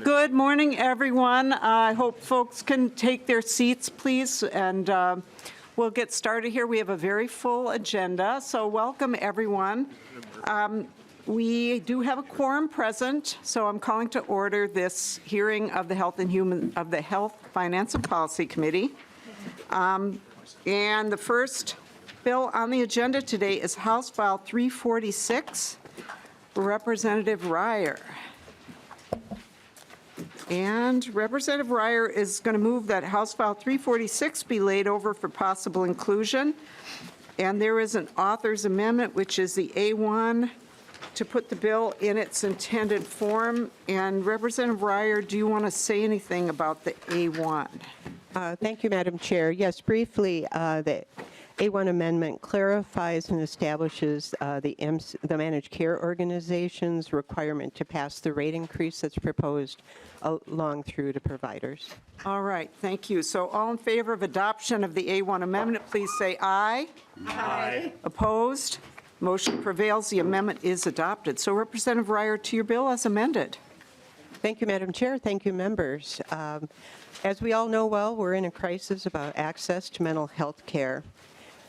Good morning, everyone. I hope folks can take their seats, please, and we'll get started here. We have a very full agenda, so welcome, everyone. We do have a quorum present, so I'm calling to order this hearing of the Health, Finance, and Policy Committee. And the first bill on the agenda today is House File 346, Representative Reyer. And Representative Reyer is going to move that House File 346 be laid over for possible inclusion. And there is an author's amendment, which is the A1, to put the bill in its intended form. And Representative Reyer, do you want to say anything about the A1? Thank you, Madam Chair. Yes, briefly, the A1 amendment clarifies and establishes the managed care organization's requirement to pass the rate increase that's proposed along through to providers. All right, thank you. So all in favor of adoption of the A1 amendment, please say aye. Aye. Opposed? Motion prevails. The amendment is adopted. So Representative Reyer, to your bill as amended. Thank you, Madam Chair. Thank you, members. As we all know well, we're in a crisis about access to mental health care.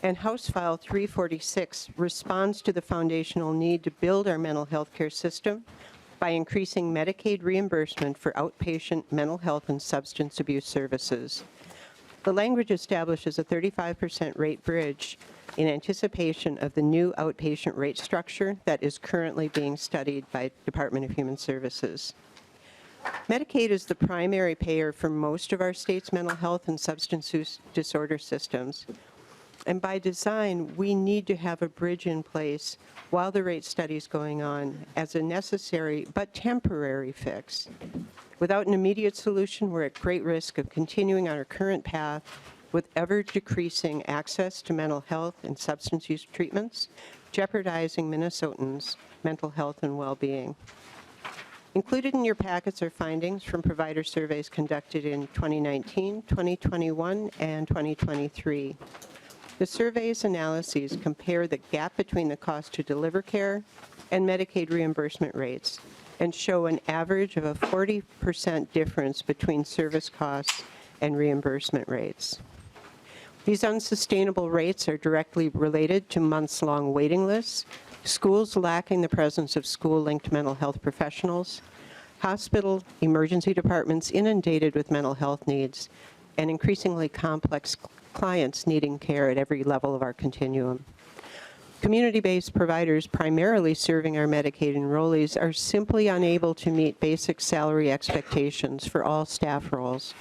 And House File 346 responds to the foundational need to build our mental health care system by increasing Medicaid reimbursement for outpatient mental health and substance abuse services. The language establishes a 35% rate bridge in anticipation of the new outpatient rate structure that is currently being studied by Department of Human Services. Medicaid is the primary payer for most of our state's mental health and substance use disorder systems. And by design, we need to have a bridge in place while the rate study is going on as a necessary but temporary fix. Without an immediate solution, we're at great risk of continuing on our current path with ever-decreasing access to mental health and substance use treatments, jeopardizing Minnesotans' mental health and well-being. Included in your packets are findings from provider surveys conducted in 2019, 2021, and 2023. The survey's analyses compare the gap between the cost to deliver care and Medicaid reimbursement rates and show an average of a 40% difference between service costs and reimbursement rates. These unsustainable rates are directly related to months-long waiting lists, schools lacking the presence of school-linked mental health professionals, hospital emergency departments inundated with mental health needs, and increasingly complex clients needing care at every level of our continuum. Community-based providers primarily serving our Medicaid enrollees are simply unable to meet basic salary expectations for all staff roles.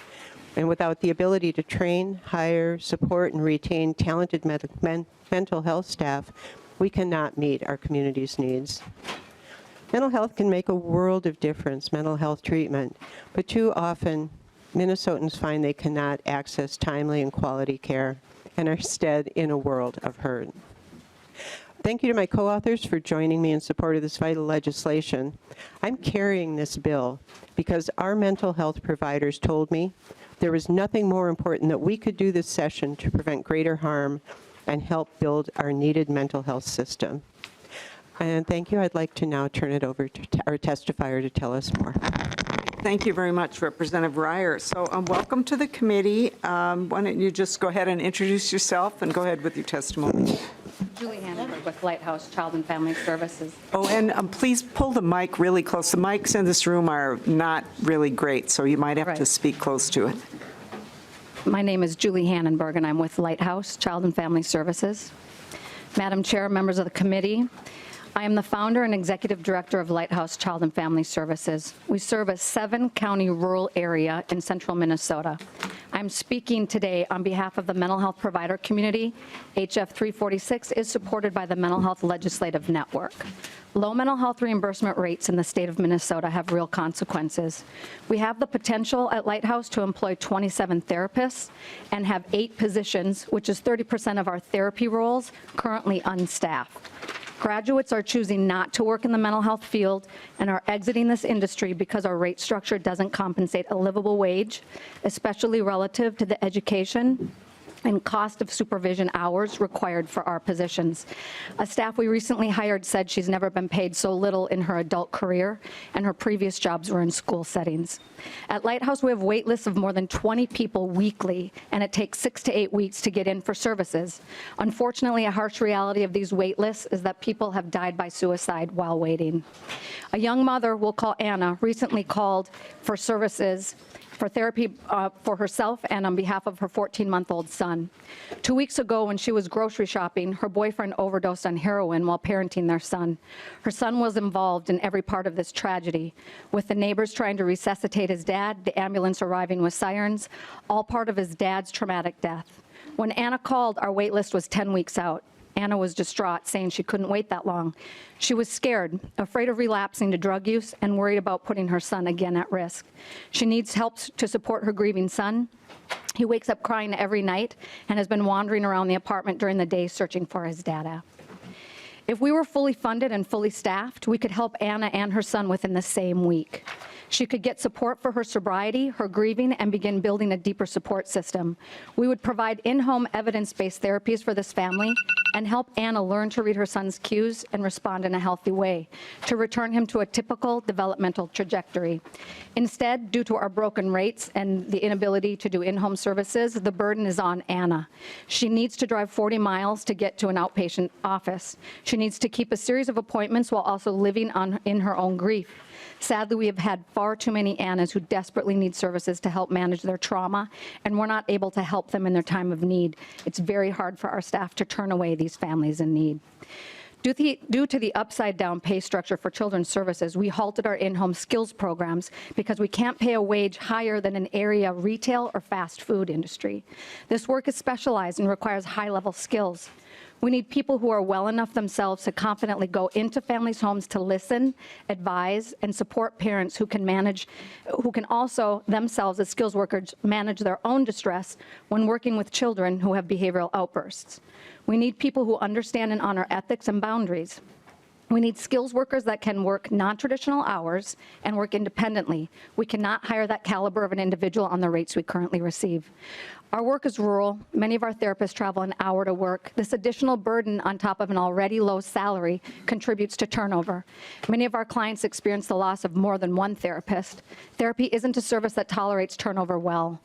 And without the ability to train, hire, support, and retain talented mental health staff, we cannot meet our community's needs. Mental health can make a world of difference, mental health treatment, but too often Minnesotans find they cannot access timely and quality care and are instead in a world of hurt. Thank you to my co-authors for joining me in support of this vital legislation. I'm carrying this bill because our mental health providers told me there was nothing more important that we could do this session to prevent greater harm and help build our needed mental health system. And thank you. I'd like to now turn it over to our testifier to tell us more. Thank you very much, Representative Reyer. So welcome to the committee. Why don't you just go ahead and introduce yourself and go ahead with your testimony. Julie Hannaford with Lighthouse Child and Family Services. Oh, and please pull the mic really close. The mics in this room are not really great, so you might have to speak close to it. My name is Julie Hannenberg, and I'm with Lighthouse Child and Family Services. Madam Chair, members of the committee, I am the founder and executive director of Lighthouse Child and Family Services. We serve a 7-county rural area in central Minnesota. I'm speaking today on behalf of the mental health provider community. HF 346 is supported by the Mental Health Legislative Network. Low mental health reimbursement rates in the state of Minnesota have real consequences. We have the potential at Lighthouse to employ 27 therapists and have 8 positions, which is 30% of our therapy roles, currently unstaffed. Graduates are choosing not to work in the mental health field and are exiting this industry because our rate structure doesn't compensate a livable wage, especially relative to the education and cost of supervision hours required for our positions. A staff we recently hired said she's never been paid so little in her adult career, and her previous jobs were in school settings. At Lighthouse, we have wait lists of more than 20 people weekly, and it takes 6 to 8 weeks to get in for services. Unfortunately, a harsh reality of these wait lists is that people have died by suicide while waiting. A young mother, we'll call Anna, recently called for services for therapy for herself and on behalf of her 14-month-old son. 2 weeks ago, when she was grocery shopping, her boyfriend overdosed on heroin while parenting their son. Her son was involved in every part of this tragedy, with the neighbors trying to resuscitate his dad, the ambulance arriving with sirens, all part of his dad's traumatic death. When Anna called, our wait list was 10 weeks out. Anna was distraught, saying she couldn't wait that long. She was scared, afraid of relapsing to drug use, and worried about putting her son again at risk. She needs help to support her grieving son. He wakes up crying every night and has been wandering around the apartment during the day searching for his dada. If we were fully funded and fully staffed, we could help Anna and her son within the same week. She could get support for her sobriety, her grieving, and begin building a deeper support system. We would provide in-home evidence-based therapies for this family and help Anna learn to read her son's cues and respond in a healthy way, to return him to a typical developmental trajectory. Instead, due to our broken rates and the inability to do in-home services, the burden is on Anna. She needs to drive 40 miles to get to an outpatient office. She needs to keep a series of appointments while also living in her own grief. Sadly, we have had far too many Annas who desperately need services to help manage their trauma, and we're not able to help them in their time of need. It's very hard for our staff to turn away these families in need. Due to the upside-down pay structure for children's services, we halted our in-home skills programs because we can't pay a wage higher than an area retail or fast food industry. This work is specialized and requires high-level skills. We need people who are well enough themselves to confidently go into families' homes to listen, advise, and support parents who can also themselves as skills workers manage their own distress when working with children who have behavioral outbursts. We need people who understand and honor ethics and boundaries. We need skills workers that can work non-traditional hours and work independently. We cannot hire that caliber of an individual on the rates we currently receive. Our work is rural. Many of our therapists travel an hour to work. This additional burden on top of an already low salary contributes to turnover. Many of our clients experience the loss of more than one therapist. Therapy isn't a service that tolerates turnover well.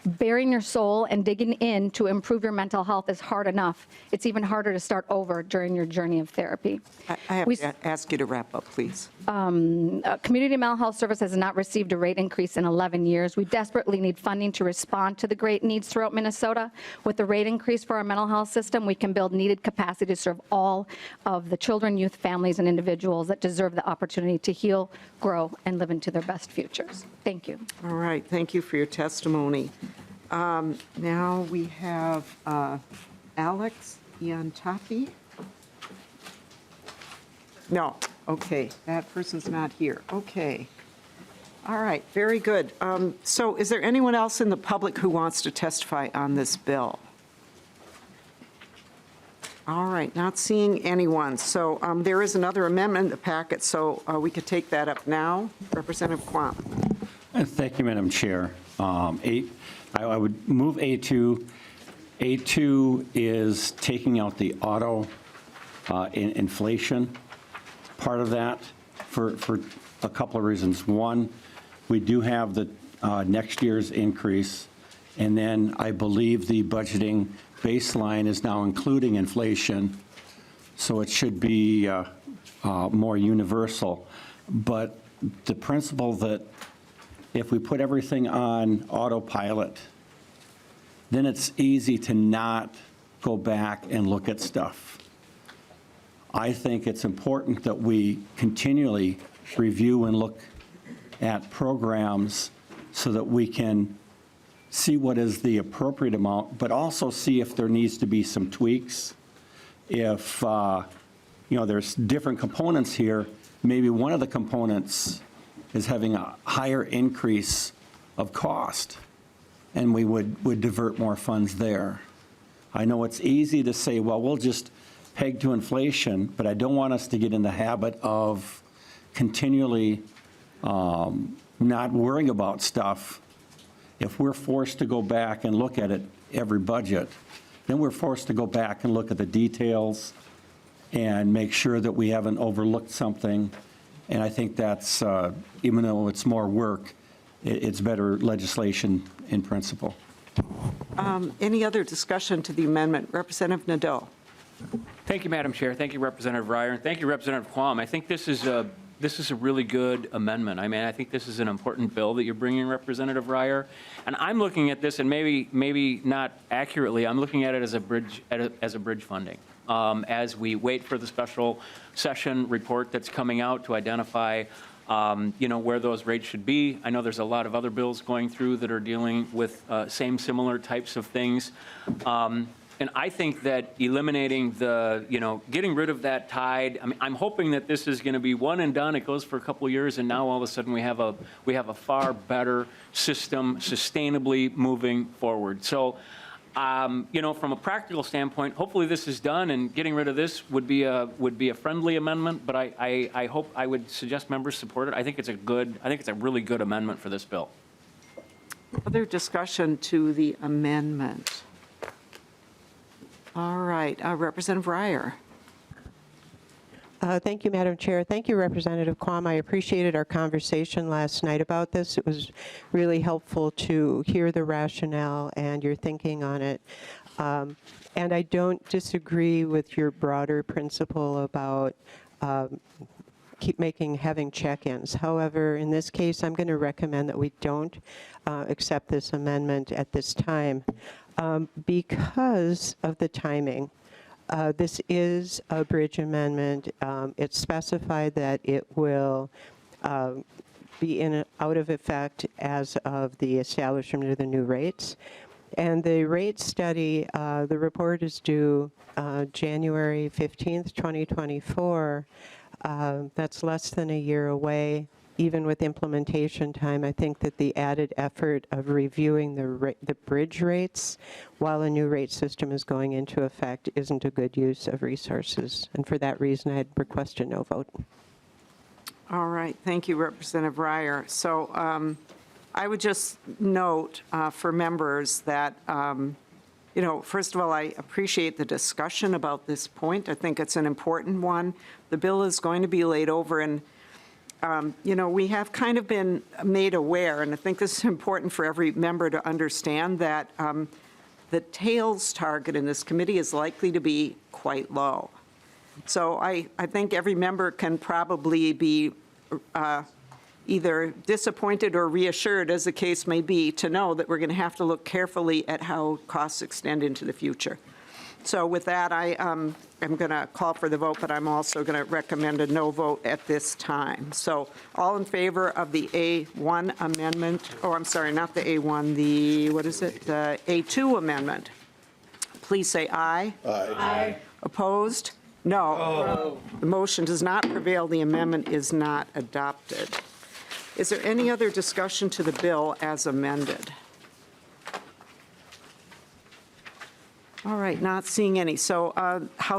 Bearing your soul and digging in to improve your mental health is hard enough. It's even harder to start over during your journey of therapy. I have to ask you to wrap up, please. Community mental health service has not received a rate increase in 11 years. We desperately need funding to respond to the great needs throughout Minnesota. With the rate increase for our mental health system, we can build needed capacity to serve all of the children, youth, families, and individuals that deserve the opportunity to heal, grow, and live into their best futures. Thank you. All right, thank you for your testimony. Now we have Alex Iantafi. No, okay, that person's not here. Okay. All right, very good. So is there anyone else in the public who wants to testify on this bill? All right, not seeing anyone. So there is another amendment in the packet, so we could take that up now. Representative Kwam. Thank you, Madam Chair. I would move A2. A2 is taking out the auto inflation part of that for a couple of reasons. One, we do have the next year's increase, and then I believe the budgeting baseline is now including inflation, so it should be more universal. But the principle that if we put everything on autopilot, then it's easy to not go back and look at stuff. I think it's important that we continually review and look at programs so that we can see what is the appropriate amount, but also see if there needs to be some tweaks. If, there's different components here, maybe one of the components is having a higher increase of cost, and we would divert more funds there. I know it's easy to say, well, we'll just peg to inflation, but I don't want us to get in the habit of continually not worrying about stuff. If we're forced to go back and look at it, every budget, then we're forced to go back and look at the details and make sure that we haven't overlooked something. And I think that's, even though it's more work, it's better legislation in principle. Any other discussion to the amendment? Representative Nadeau. Thank you, Madam Chair. Thank you, Representative Reyer, and thank you, Representative Quam. I think this is a really good amendment. I mean, I think this is an important bill that you're bringing, Representative Reyer. And I'm looking at this, and maybe not accurately, I'm looking at it as a bridge funding. As we wait for the special session report that's coming out to identify where those rates should be. I know there's a lot of other bills going through that are dealing with similar types of things. And I think that eliminating getting rid of that tide, I mean, I'm hoping that this is going to be one and done. It goes for a couple of years, and now all of a sudden we have a far better system sustainably moving forward. So, from a practical standpoint, hopefully this is done, and getting rid of this would be a friendly amendment. But I would suggest members support it. I think it's a really good amendment for this bill. Other discussion to the amendment? All right, Representative Reyer. Thank you, Madam Chair. Thank you, Representative Quam. I appreciated our conversation last night about this. It was really helpful to hear the rationale and your thinking on it. And I don't disagree with your broader principle about having check-ins. However, in this case, I'm going to recommend that we don't accept this amendment at this time because of the timing. This is a bridge amendment. It's specified that it will be out of effect as of the establishment of the new rates. And the rate study, the report is due January 15th, 2024. That's less than a year away. Even with implementation time, I think that the added effort of reviewing the bridge rates while a new rate system is going into effect isn't a good use of resources. And for that reason, I'd request a no vote. All right, thank you, Representative Reyer. So I would just note for members that, first of all, I appreciate the discussion about this point. I think it's an important one. The bill is going to be laid over, and we have kind of been made aware, and I think this is important for every member to understand, that the tails target in this committee is likely to be quite low. So I think every member can probably be either disappointed or reassured, as the case may be, to know that we're going to have to look carefully at how costs extend into the future. So with that, I am going to call for the vote, but I'm also going to recommend a no vote at this time. So all in favor of the A1 amendment, I'm sorry, not the A1, the A2 amendment, please say aye. Aye. Opposed? No. No. The motion does not prevail. The amendment is not adopted. Is there any other discussion to the bill as amended? All right, not seeing any. So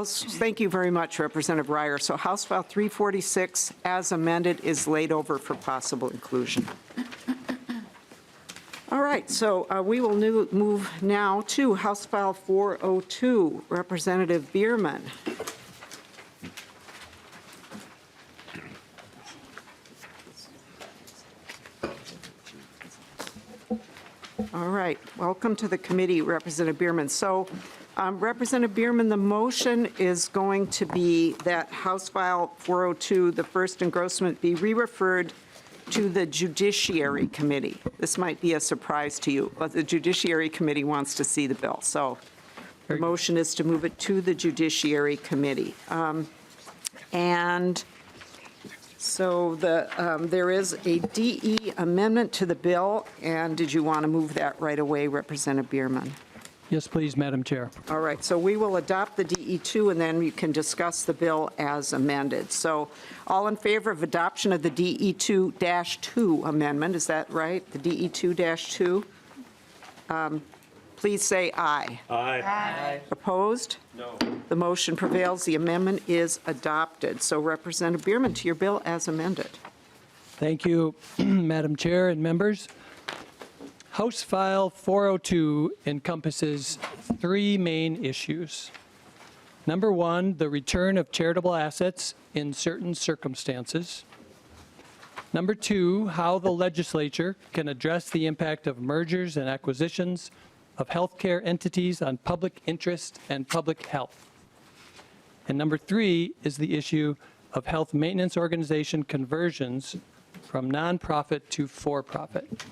thank you very much, Representative Reyer. So House File 346, as amended, is laid over for possible inclusion. All right, so we will move now to House File 402, Representative Bierman. All right, welcome to the committee, Representative Bierman. So, Representative Bierman, the motion is going to be that House File 402, the first engrossment, be re-referred to the Judiciary Committee. This might be a surprise to you, but the Judiciary Committee wants to see the bill. So, the motion is to move it to the Judiciary Committee. So there is a DE amendment to the bill, and did you want to move that right away, Representative Bierman? Yes, please, Madam Chair. All right, so we will adopt the DE2, and then you can discuss the bill as amended. So all in favor of adoption of the DE2-2 amendment, is that right? The DE2-2? Please say aye. Aye. Aye. Opposed? No. The motion prevails. The amendment is adopted. So Representative Bierman, to your bill as amended. Thank you, Madam Chair and members. House File 402 encompasses three main issues. Number one, the return of charitable assets in certain circumstances. Number two, how the legislature can address the impact of mergers and acquisitions of healthcare entities on public interest and public health. And number three is the issue of health maintenance organization conversions from nonprofit to for-profit.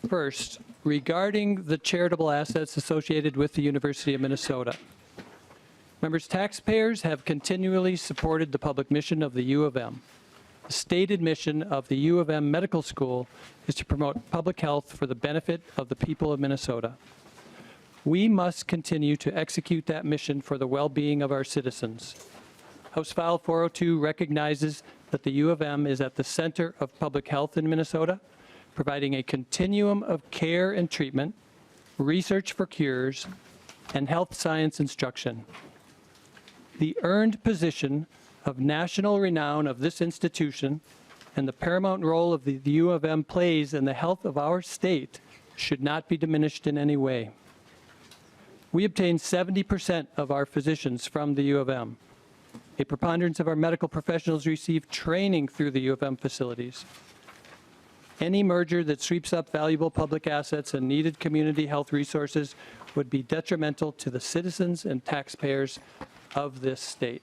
First, regarding the charitable assets associated with the University of Minnesota. Members, taxpayers have continually supported the public mission of the U of M. The stated mission of the U of M Medical School is to promote public health for the benefit of the people of Minnesota. We must continue to execute that mission for the well-being of our citizens. House File 402 recognizes that the U of M is at the center of public health in Minnesota, providing a continuum of care and treatment, research for cures, and health science instruction. The earned position of national renown of this institution and the paramount role of the U of M plays in the health of our state should not be diminished in any way. We obtain 70% of our physicians from the U of M. A preponderance of our medical professionals receive training through the U of M facilities. Any merger that sweeps up valuable public assets and needed community health resources would be detrimental to the citizens and taxpayers of this state.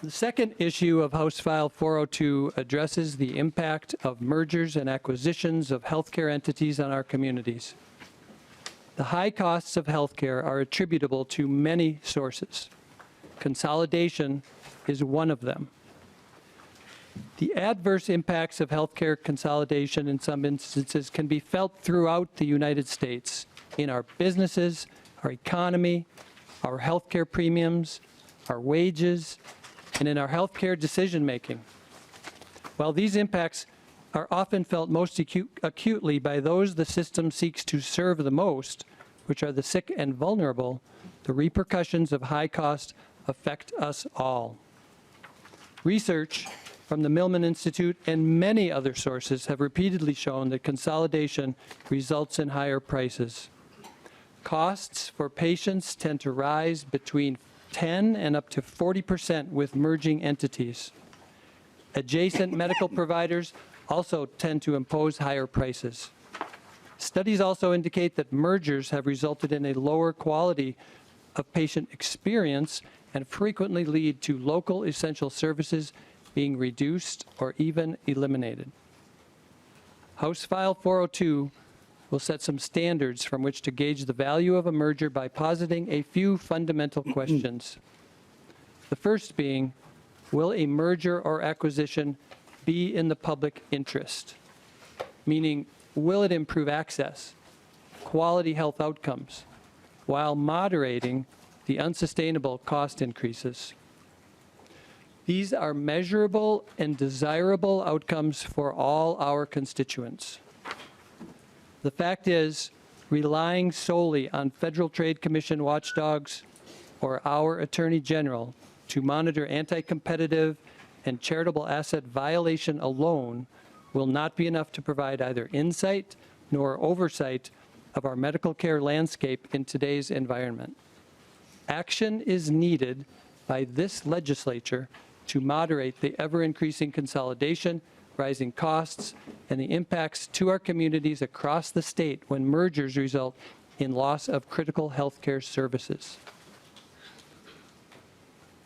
The second issue of House File 402 addresses the impact of mergers and acquisitions of healthcare entities on our communities. The high costs of healthcare are attributable to many sources. Consolidation is one of them. The adverse impacts of healthcare consolidation in some instances can be felt throughout the United States in our businesses, our economy, our healthcare premiums, our wages, and in our healthcare decision-making. While these impacts are often felt most acutely by those the system seeks to serve the most, which are the sick and vulnerable, the repercussions of high cost affect us all. Research from the Millman Institute and many other sources have repeatedly shown that consolidation results in higher prices. Costs for patients tend to rise between 10 and up to 40% with merging entities. Adjacent medical providers also tend to impose higher prices. Studies also indicate that mergers have resulted in a lower quality of patient experience and frequently lead to local essential services being reduced or even eliminated. House File 402 will set some standards from which to gauge the value of a merger by positing a few fundamental questions. The first being, will a merger or acquisition be in the public interest? Meaning, will it improve access, quality health outcomes, while moderating the unsustainable cost increases? These are measurable and desirable outcomes for all our constituents. The fact is, relying solely on Federal Trade Commission watchdogs or our Attorney General to monitor anti-competitive and charitable asset violation alone will not be enough to provide either insight nor oversight of our medical care landscape in today's environment. Action is needed by this legislature to moderate the ever-increasing consolidation, rising costs, and the impacts to our communities across the state when mergers result in loss of critical healthcare services.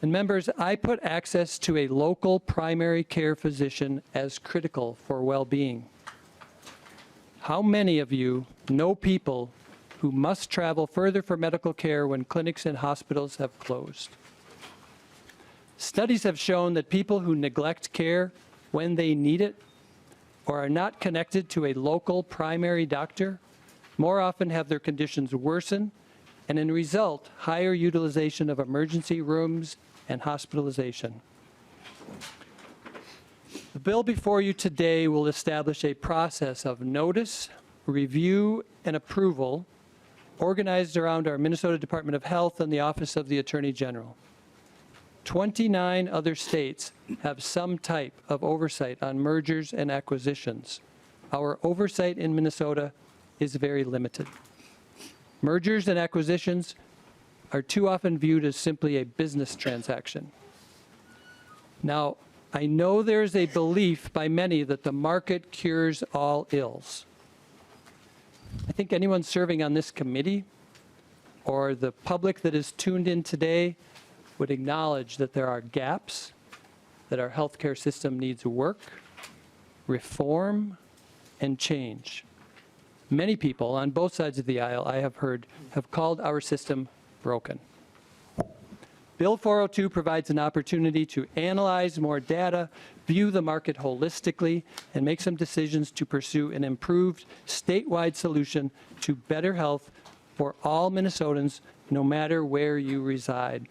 And members, I put access to a local primary care physician as critical for well-being. How many of you know people who must travel further for medical care when clinics and hospitals have closed? Studies have shown that people who neglect care when they need it or are not connected to a local primary doctor more often have their conditions worsen, and in result, higher utilization of emergency rooms and hospitalization. The bill before you today will establish a process of notice, review, and approval organized around our Minnesota Department of Health and the Office of the Attorney General. 29 other states have some type of oversight on mergers and acquisitions. Our oversight in Minnesota is very limited. Mergers and acquisitions are too often viewed as simply a business transaction. Now, I know there's a belief by many that the market cures all ills. I think anyone serving on this committee or the public that is tuned in today would acknowledge that there are gaps, that our healthcare system needs work, reform, and change. Many people on both sides of the aisle, I have heard, have called our system broken. Bill 402 provides an opportunity to analyze more data, view the market holistically, and make some decisions to pursue an improved statewide solution to better health for all Minnesotans, no matter where you reside.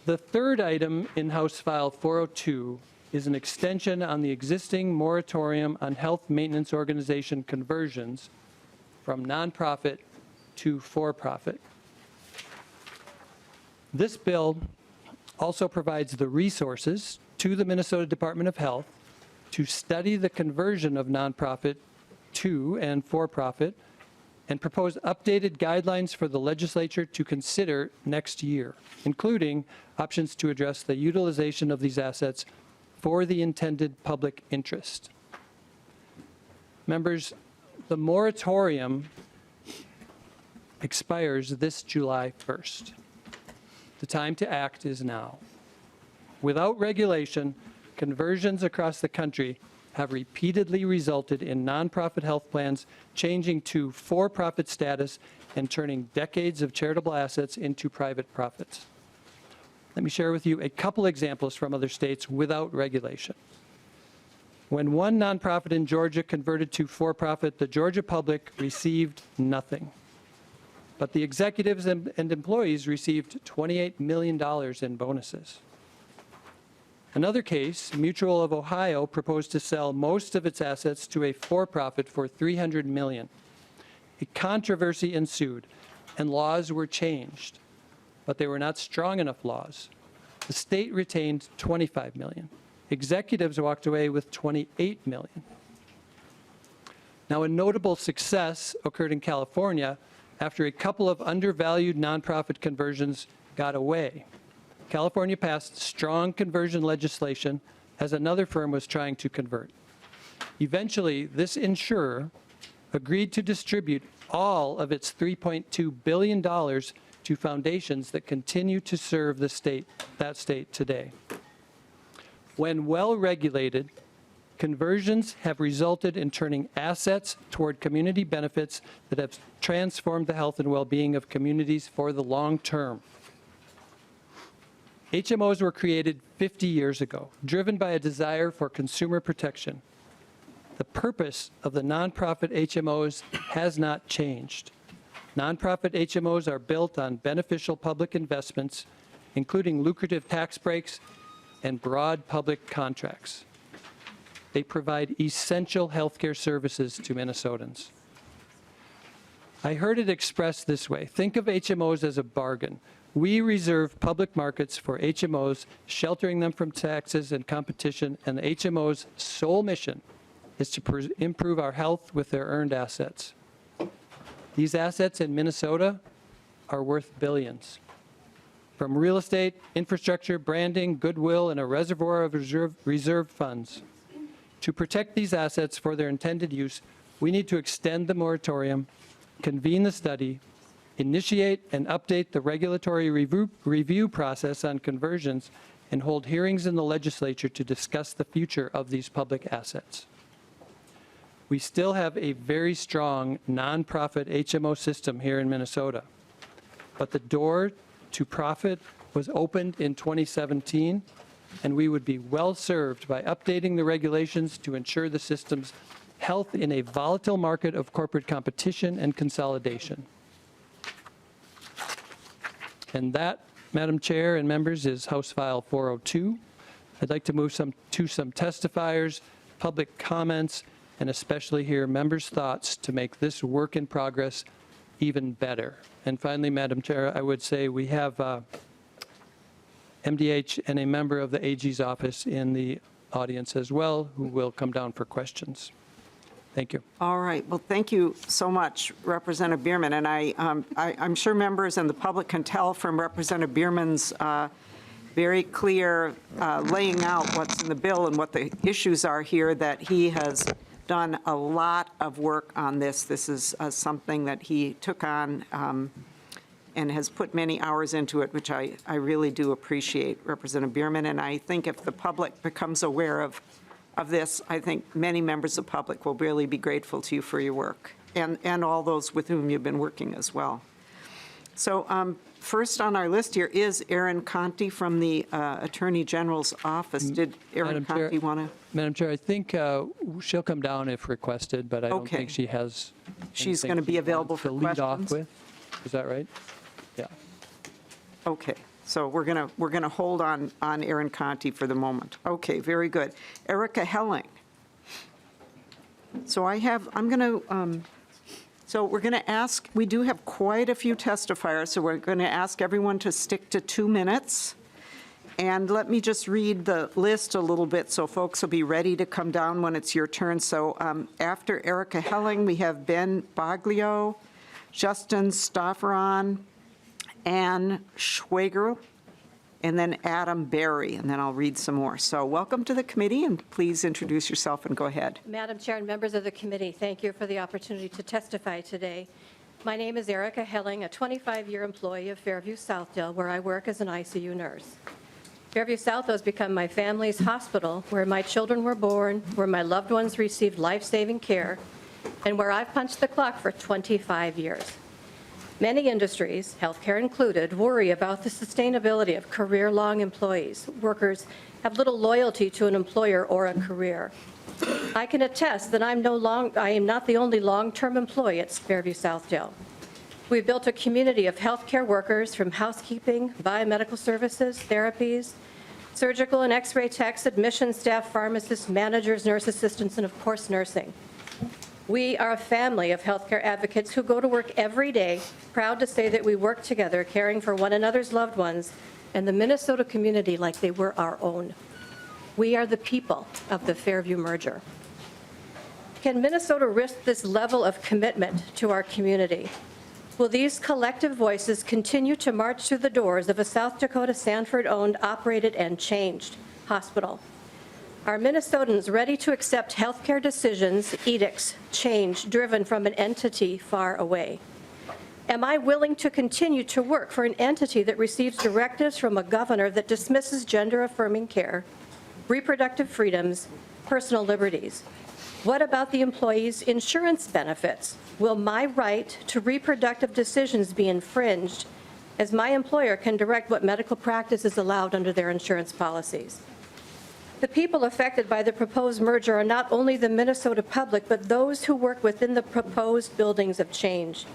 The third item in House File 402 is an extension on the existing moratorium on health maintenance organization conversions from nonprofit to for-profit. This bill also provides the resources to the Minnesota Department of Health to study the conversion of nonprofit to and for-profit and propose updated guidelines for the legislature to consider next year, including options to address the utilization of these assets for the intended public interest. Members, the moratorium expires this July 1st. The time to act is now. Without regulation, conversions across the country have repeatedly resulted in nonprofit health plans changing to for-profit status and turning decades of charitable assets into private profits. Let me share with you a couple examples from other states without regulation. When one nonprofit in Georgia converted to for-profit, the Georgia public received nothing. But the executives and employees received $28 million in bonuses. Another case, Mutual of Ohio proposed to sell most of its assets to a for-profit for $300 million. A controversy ensued, and laws were changed, but they were not strong enough laws. The state retained $25 million. Executives walked away with $28 million. Now, a notable success occurred in California after a couple of undervalued nonprofit conversions got away. California passed strong conversion legislation as another firm was trying to convert. Eventually, this insurer agreed to distribute all of its $3.2 billion to foundations that continue to serve that state today. When well regulated, conversions have resulted in turning assets toward community benefits that have transformed the health and well-being of communities for the long term. HMOs were created 50 years ago, driven by a desire for consumer protection. The purpose of the nonprofit HMOs has not changed. Nonprofit HMOs are built on beneficial public investments, including lucrative tax breaks and broad public contracts. They provide essential healthcare services to Minnesotans. I heard it expressed this way: think of HMOs as a bargain. We reserve public markets for HMOs, sheltering them from taxes and competition, and the HMO's sole mission is to improve our health with their earned assets. These assets in Minnesota are worth billions. From real estate, infrastructure, branding, goodwill, and a reservoir of reserved funds. To protect these assets for their intended use, we need to extend the moratorium, convene the study, initiate and update the regulatory review process on conversions, and hold hearings in the legislature to discuss the future of these public assets. We still have a very strong nonprofit HMO system here in Minnesota, but the door to profit was opened in 2017, and we would be well served by updating the regulations to ensure the system's health in a volatile market of corporate competition and consolidation. And that, Madam Chair and members, is House File 402. I'd like to move to some testifiers, public comments, and especially hear members' thoughts to make this work in progress even better. And finally, Madam Chair, I would say we have MDH and a member of the AG's office in the audience as well, who will come down for questions. Thank you. All right, well, thank you so much, Representative Bierman. And I'm sure members and the public can tell from Representative Bierman's very clear laying out what's in the bill and what the issues are here, that he has done a lot of work on this. This is something that he took on and has put many hours into it, which I really do appreciate, Representative Bierman. And I think if the public becomes aware of this, I think many members of the public will really be grateful to you for your work, and all those with whom you've been working as well. So first on our list here is Erin Conti from the Attorney General's office. Did Erin Conti want to? Madam Chair, I think she'll come down if requested, but I don't Okay. think she has. She's anything going to be she available wants for to lead off questions? with. Is that right? Yeah. Okay, so we're gonna hold on Erin Conti for the moment. Okay, very good. Erica Helling. So so we're gonna ask, we do have quite a few testifiers, so we're gonna ask everyone to stick to 2 minutes. And let me just read the list a little bit so folks will be ready to come down when it's your turn. So after Erica Helling, we have Ben Baglio, Justin Stofferon, Ann Schwager, and then Adam Berry, and then I'll read some more. So welcome to the committee, and please introduce yourself and go ahead. Madam Chair and members of the committee, thank you for the opportunity to testify today. My name is Erica Helling, a 25-year employee of Fairview Southdale, where I work as an ICU nurse. Fairview Southdale has become my family's hospital, where my children were born, where my loved ones received life-saving care, and where I've punched the clock for 25 years. Many industries, healthcare included, worry about the sustainability of career-long employees. Workers have little loyalty to an employer or a career. I can attest that I am not the only long-term employee at Fairview Southdale. We've built a community of healthcare workers from housekeeping, biomedical services, therapies, surgical and x-ray techs, admission staff, pharmacists, managers, nurse assistants, and of course, nursing. We are a family of healthcare advocates who go to work every day, proud to say that we work together, caring for one another's loved ones and the Minnesota community like they were our own. We are the people of the Fairview merger. Can Minnesota risk this level of commitment to our community? Will these collective voices continue to march through the doors of a South Dakota Sanford-owned, operated, and changed hospital? Are Minnesotans ready to accept healthcare decisions, edicts, change driven from an entity far away? Am I willing to continue to work for an entity that receives directives from a governor that dismisses gender-affirming care, reproductive freedoms, personal liberties? What about the employees' insurance benefits? Will my right to reproductive decisions be infringed, as my employer can direct what medical practice is allowed under their insurance policies? The people affected by the proposed merger are not only the Minnesota public, but those who work within the proposed buildings of change.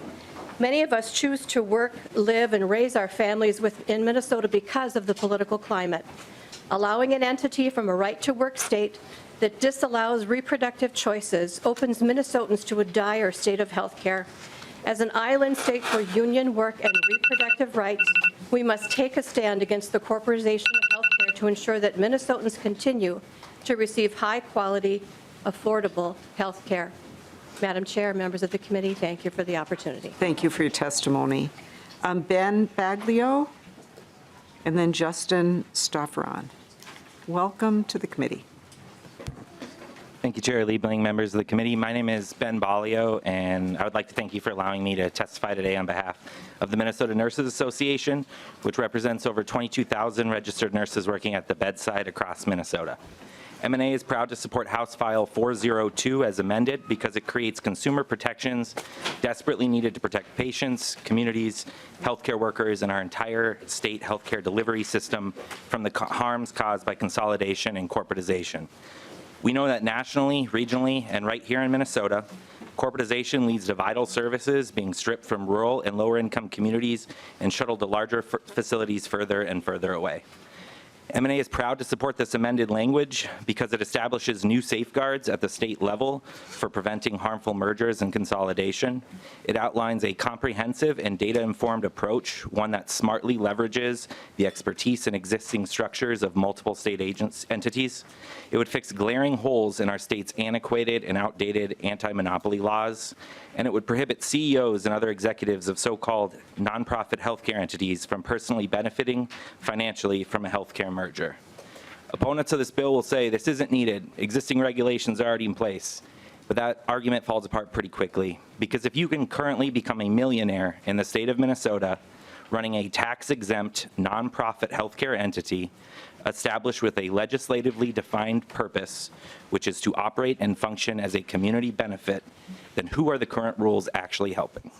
Many of us choose to work, live, and raise our families within Minnesota because of the political climate. Allowing an entity from a right-to-work state that disallows reproductive choices opens Minnesotans to a dire state of health care. As an island state for union work and reproductive rights, we must take a stand against the corporatization of health care to ensure that Minnesotans continue to receive high-quality, affordable health care. Madam Chair, members of the committee, thank you for the opportunity. Thank you for your testimony. Ben Baglio, and then Justin Stofferon. Welcome to the committee. Thank you, Chair Liebling, members of the committee. My name is Ben Baglio, and I would like to thank you for allowing me to testify today on behalf of the Minnesota Nurses Association, which represents over 22,000 registered nurses working at the bedside across Minnesota. M&A is proud to support House File 402 as amended because it creates consumer protections desperately needed to protect patients, communities, healthcare workers, and our entire state healthcare delivery system from the harms caused by consolidation and corporatization. We know that nationally, regionally, and right here in Minnesota, corporatization leads to vital services being stripped from rural and lower-income communities and shuttled to larger facilities further and further away. M&A is proud to support this amended language because it establishes new safeguards at the state level for preventing harmful mergers and consolidation. It outlines a comprehensive and data-informed approach, one that smartly leverages the expertise and existing structures of multiple state entities. It would fix glaring holes in our state's antiquated and outdated anti-monopoly laws, and it would prohibit CEOs and other executives of so-called nonprofit healthcare entities from personally benefiting financially from a healthcare merger. Opponents of this bill will say this isn't needed, existing regulations are already in place, but that argument falls apart pretty quickly, because if you can currently become a millionaire in the state of Minnesota running a tax-exempt nonprofit healthcare entity established with a legislatively defined purpose, which is to operate and function as a community benefit, then who are the current rules actually helping?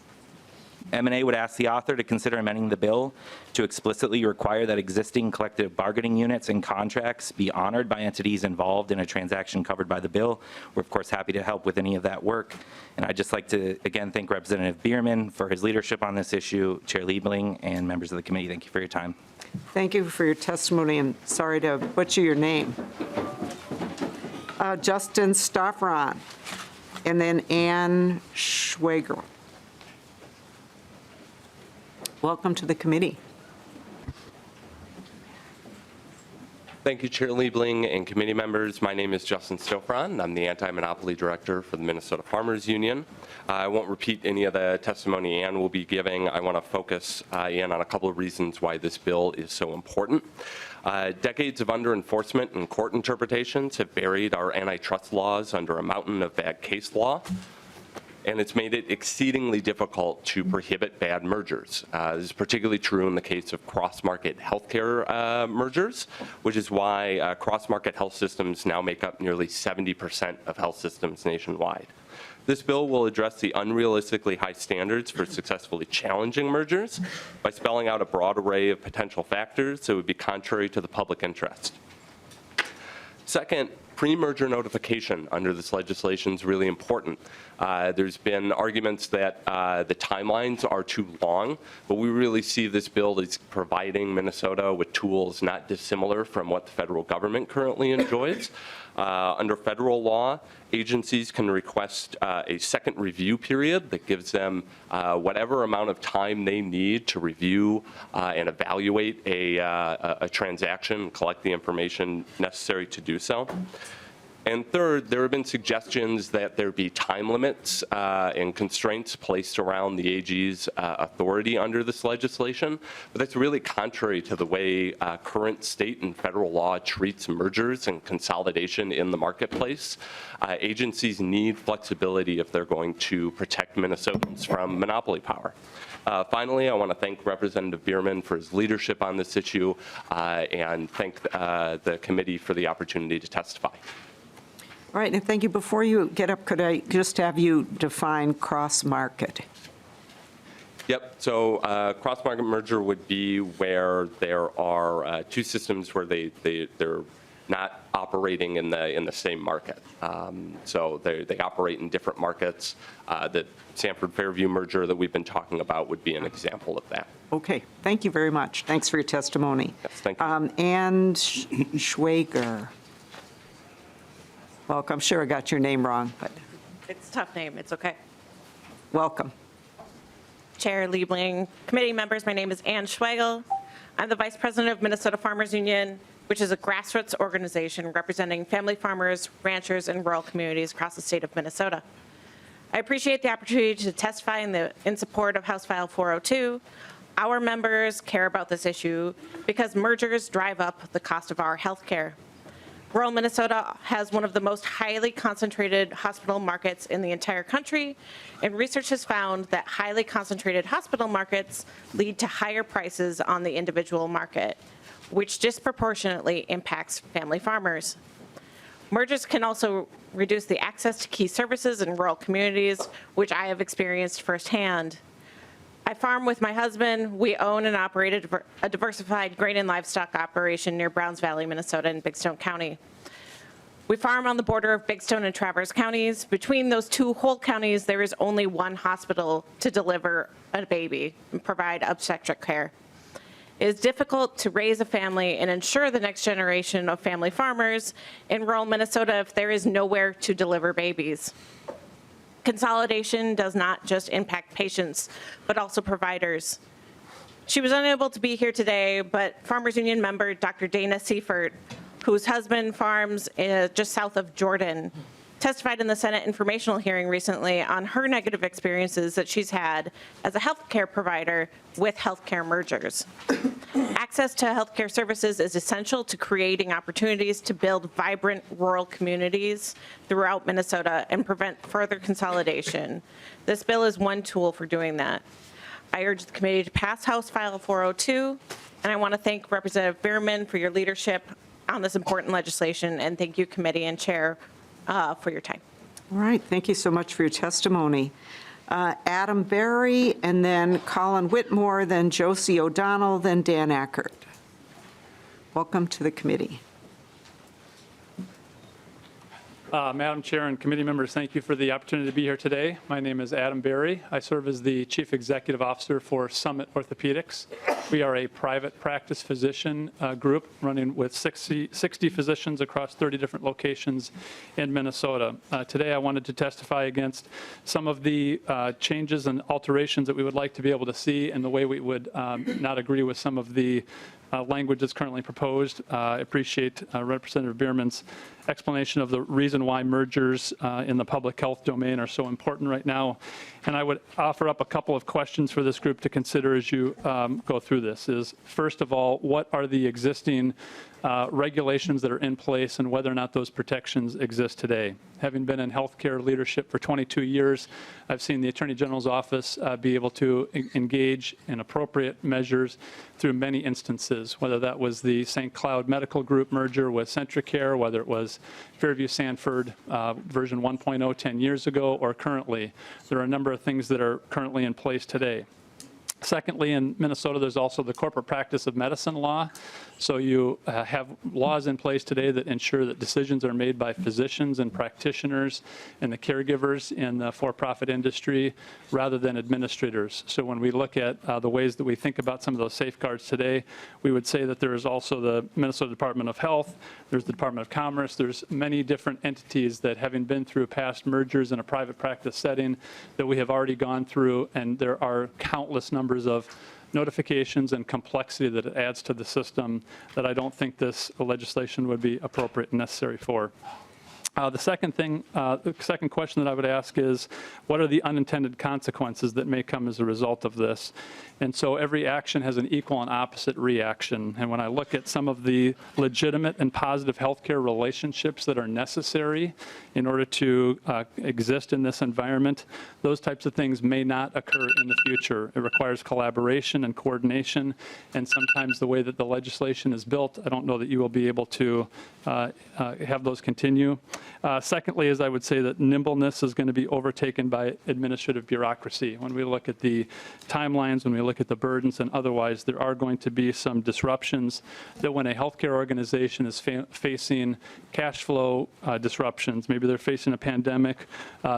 M&A would ask the author to consider amending the bill to explicitly require that existing collective bargaining units and contracts be honored by entities involved in a transaction covered by the bill. We're, of course, happy to help with any of that work. And I'd just like to, again, thank Representative Bierman for his leadership on this issue, Chair Liebling, and members of the committee. Thank you for your time. Thank you for your testimony, and sorry to butcher your name. Justin Stoffron, and then Ann Schwager. Welcome to the committee. Thank you, Chair Liebling and committee members. My name is Justin Stoffron. I'm the Anti-Monopoly Director for the Minnesota Farmers Union. I won't repeat any of the testimony Ann will be giving. I want to focus in on a couple of reasons why this bill is so important. Decades of under-enforcement and court interpretations have buried our antitrust laws under a mountain of bad case law, and it's made it exceedingly difficult to prohibit bad mergers. This is particularly true in the case of cross-market healthcare mergers, which is why cross-market health systems now make up nearly 70% of health systems nationwide. This bill will address the unrealistically high standards for successfully challenging mergers by spelling out a broad array of potential factors that would be contrary to the public interest. Second, pre-merger notification under this legislation is really important. There's been arguments that the timelines are too long, but we really see this bill as providing Minnesota with tools not dissimilar from what the federal government currently enjoys. Under federal law, agencies can request a second review period that gives them whatever amount of time they need to review and evaluate a transaction, collect the information necessary to do so. And third, there have been suggestions that there be time limits and constraints placed around the AG's authority under this legislation, but that's really contrary to the way current state and federal law treats mergers and consolidation in the marketplace. Agencies need flexibility if they're going to protect Minnesotans from monopoly power. Finally, I want to thank Representative Bierman for his leadership on this issue and thank the committee for the opportunity to testify. All right, and thank you. Before you get up, could I just have you define cross-market? Yep, so cross-market merger would be where there are two systems where they're not operating in the same market. So they operate in different markets. The Sanford Fairview merger that we've been talking about would be an example of that. Okay, thank you very much. Thanks for your testimony. Yes, thank you. And Schwager. Welcome. I'm sure I got your name wrong, but It's a tough name. It's okay. welcome. Chair Liebling, committee members, my name is Ann Schweigel. I'm the Vice President of Minnesota Farmers Union, which is a grassroots organization representing family farmers, ranchers, and rural communities across the state of Minnesota. I appreciate the opportunity to testify in support of House File 402. Our members care about this issue because mergers drive up the cost of our health care. Rural Minnesota has one of the most highly concentrated hospital markets in the entire country, and research has found that highly concentrated hospital markets lead to higher prices on the individual market, which disproportionately impacts family farmers. Mergers can also reduce the access to key services in rural communities, which I have experienced firsthand. I farm with my husband. We own and operate a diversified grain and livestock operation near Browns Valley, Minnesota, in Big Stone County. We farm on the border of Big Stone and Traverse counties. Between those two whole counties, there is only one hospital to deliver a baby and provide obstetric care. It is difficult to raise a family and ensure the next generation of family farmers in rural Minnesota if there is nowhere to deliver babies. Consolidation does not just impact patients, but also providers. She was unable to be here today, but Farmers Union member Dr. Dana Seifert, whose husband farms just south of Jordan, testified in the Senate informational hearing recently on her negative experiences that she's had as a healthcare provider with healthcare mergers. Access to healthcare services is essential to creating opportunities to build vibrant rural communities throughout Minnesota and prevent further consolidation. This bill is one tool for doing that. I urge the committee to pass House File 402, and I want to thank Representative Bierman for your leadership on this important legislation, and thank you, committee and chair, for your time. All right, thank you so much for your testimony. Adam Berry, and then Colin Whitmore, then Josie O'Donnell, then Dan Ackert. Welcome to the committee. Madam Chair and committee members, thank you for the opportunity to be here today. My name is Adam Berry. I serve as the Chief Executive Officer for Summit Orthopedics. We are a private practice physician group running with 60 physicians across 30 different locations in Minnesota. Today I wanted to testify against some of the changes and alterations that we would like to be able to see and the way we would not agree with some of the language that's currently proposed. I appreciate Representative Bierman's explanation of the reason why mergers in the public health domain are so important right now. And I would offer up a couple of questions for this group to consider as you go through this. Is first of all, what are the existing regulations that are in place and whether or not those protections exist today? Having been in healthcare leadership for 22 years, I've seen the Attorney General's office be able to engage in appropriate measures through many instances, whether that was the St. Cloud Medical Group merger with Centricare, whether it was Fairview Sanford version 1.0 10 years ago, or currently. There are a number of things that are currently in place today. Secondly, in Minnesota, there's also the corporate practice of medicine law. So you have laws in place today that ensure that decisions are made by physicians and practitioners and the caregivers in the for-profit industry rather than administrators. So when we look at the ways that we think about some of those safeguards today, we would say that there is also the Minnesota Department of Health, there's the Department of Commerce, there's many different entities that, having been through past mergers in a private practice setting, that we have already gone through, and there are countless numbers of notifications and complexity that it adds to the system that I don't think this legislation would be appropriate and necessary for. The second question that I would ask is, what are the unintended consequences that may come as a result of this? And so every action has an equal and opposite reaction. And when I look at some of the legitimate and positive healthcare relationships that are necessary in order to exist in this environment, those types of things may not occur in the future. It requires collaboration and coordination, and sometimes the way that the legislation is built, I don't know that you will be able to have those continue. Secondly, is I would say that nimbleness is going to be overtaken by administrative bureaucracy. When we look at the timelines, when we look at the burdens and otherwise, there are going to be some disruptions that when a healthcare organization is facing cash flow disruptions, maybe they're facing a pandemic,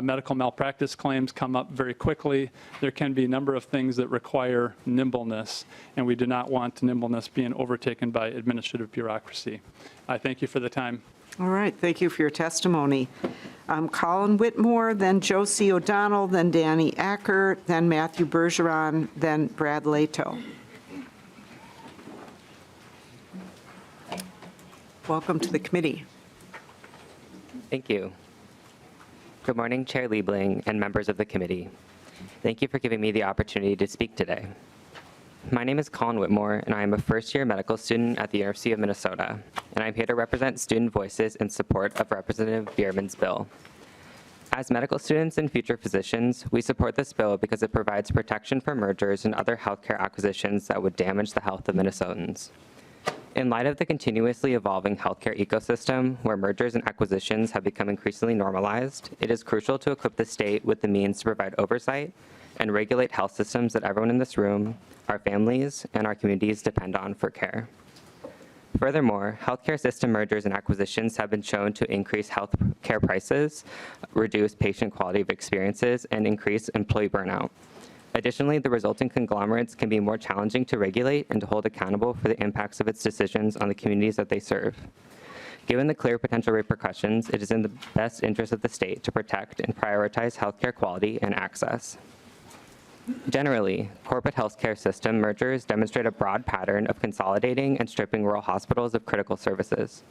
medical malpractice claims come up very quickly. There can be a number of things that require nimbleness, and we do not want nimbleness being overtaken by administrative bureaucracy. I thank you for the time. All right, thank you for your testimony. Colin Whitmore, then Josie O'Donnell, then Danny Ackert, then Matthew Bergeron, then Brad Leto. Welcome to the committee. Thank you. Good morning, Chair Liebling and members of the committee. Thank you for giving me the opportunity to speak today. My name is Colin Whitmore, and I am a first-year medical student at the University of Minnesota, and I'm here to represent student voices in support of Representative Bierman's bill. As medical students and future physicians, we support this bill because it provides protection for mergers and other healthcare acquisitions that would damage the health of Minnesotans. In light of the continuously evolving healthcare ecosystem, where mergers and acquisitions have become increasingly normalized, it is crucial to equip the state with the means to provide oversight and regulate health systems that everyone in this room, our families, and our communities depend on for care. Furthermore, healthcare system mergers and acquisitions have been shown to increase healthcare prices, reduce patient quality of experiences, and increase employee burnout. Additionally, the resulting conglomerates can be more challenging to regulate and to hold accountable for the impacts of its decisions on the communities that they serve. Given the clear potential repercussions, it is in the best interest of the state to protect and prioritize healthcare quality and access. Generally, corporate healthcare system mergers demonstrate a broad pattern of consolidating and stripping rural hospitals of critical services.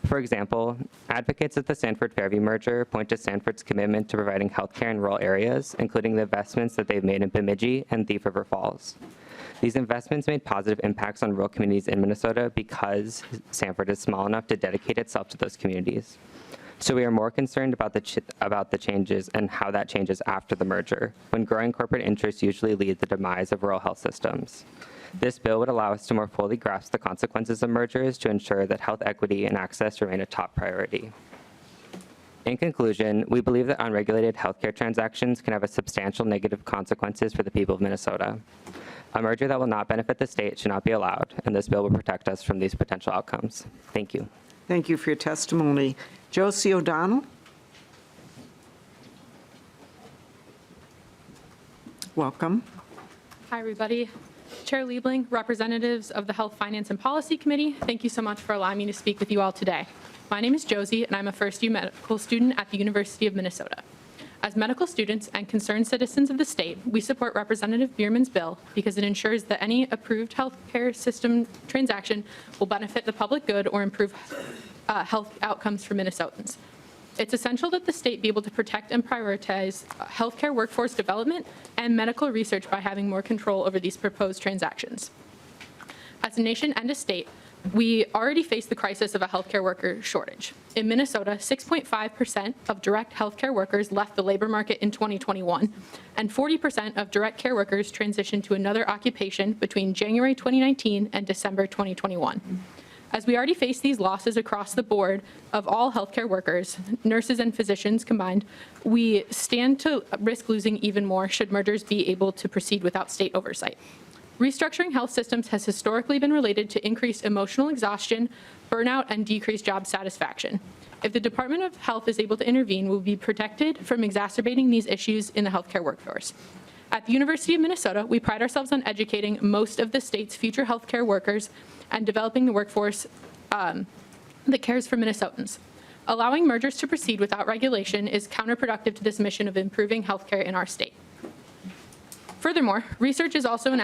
For example, advocates of the Sanford-Fairview merger point to Sanford's commitment to providing healthcare in rural areas, including the investments that they've made in Bemidji and Thief River Falls. These investments made positive impacts on rural communities in Minnesota because Sanford is small enough to dedicate itself to those communities. So we are more concerned about the changes and how that changes after the merger, when growing corporate interests usually lead to the demise of rural health systems. This bill would allow us to more fully grasp the consequences of mergers to ensure that health equity and access remain a top priority. In conclusion, we believe that unregulated healthcare transactions can have substantial negative consequences for the people of Minnesota. A merger that will not benefit the state should not be allowed, and this bill will protect us from these potential outcomes. Thank you. Thank you for your testimony. Josie O'Donnell? Welcome. Hi, everybody. Chair Liebling, representatives of the Health, Finance, and Policy Committee, thank you so much for allowing me to speak with you all today. My name is Josie, and I'm a first-year medical student at the University of Minnesota. As medical students and concerned citizens of the state, we support Representative Bierman's bill because it ensures that any approved healthcare system transaction will benefit the public good or improve health outcomes for Minnesotans. It's essential that the state be able to protect and prioritize healthcare workforce development and medical research by having more control over these proposed transactions. As a nation and a state, we already face the crisis of a healthcare worker shortage. In Minnesota, 6.5% of direct healthcare workers left the labor market in 2021, and 40% of direct care workers transitioned to another occupation between January 2019 and December 2021. As we already face these losses across the board of all healthcare workers, nurses and physicians combined, we stand to risk losing even more should mergers be able to proceed without state oversight. Restructuring health systems has historically been related to increased emotional exhaustion, burnout, and decreased job satisfaction. If the Department of Health is able to intervene, we'll be protected from exacerbating these issues in the healthcare workforce. At the University of Minnesota, we pride ourselves on educating most of the state's future healthcare workers and developing the workforce that cares for Minnesotans. Allowing mergers to proceed without regulation is counterproductive to this mission of improving healthcare in our state. Furthermore, research is also an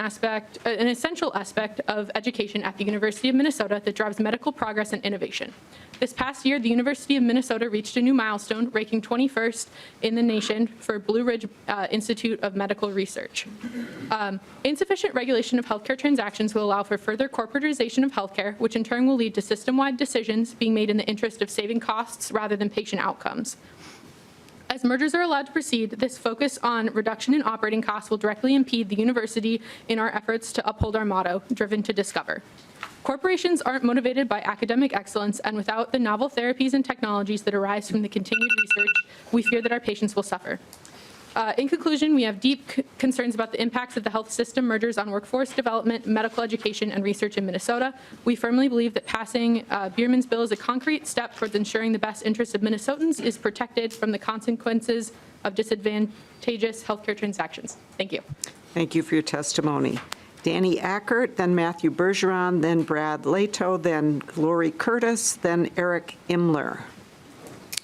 essential aspect of education at the University of Minnesota that drives medical progress and innovation. This past year, the University of Minnesota reached a new milestone, ranking 21st in the nation for Blue Ridge Institute of Medical Research. Insufficient regulation of healthcare transactions will allow for further corporatization of healthcare, which in turn will lead to system-wide decisions being made in the interest of saving costs rather than patient outcomes. As mergers are allowed to proceed, this focus on reduction in operating costs will directly impede the university in our efforts to uphold our motto, driven to discover. Corporations aren't motivated by academic excellence, and without the novel therapies and technologies that arise from the continued research, we fear that our patients will suffer. In conclusion, we have deep concerns about the impacts of the health system mergers on workforce development, medical education, and research in Minnesota. We firmly believe that passing Bierman's bill is a concrete step towards ensuring the best interests of Minnesotans is protected from the consequences of disadvantageous healthcare transactions. Thank you. Thank you for your testimony. Danny Ackert, then Matthew Bergeron, then Brad Leto, then Lori Curtis, then Eric Imler.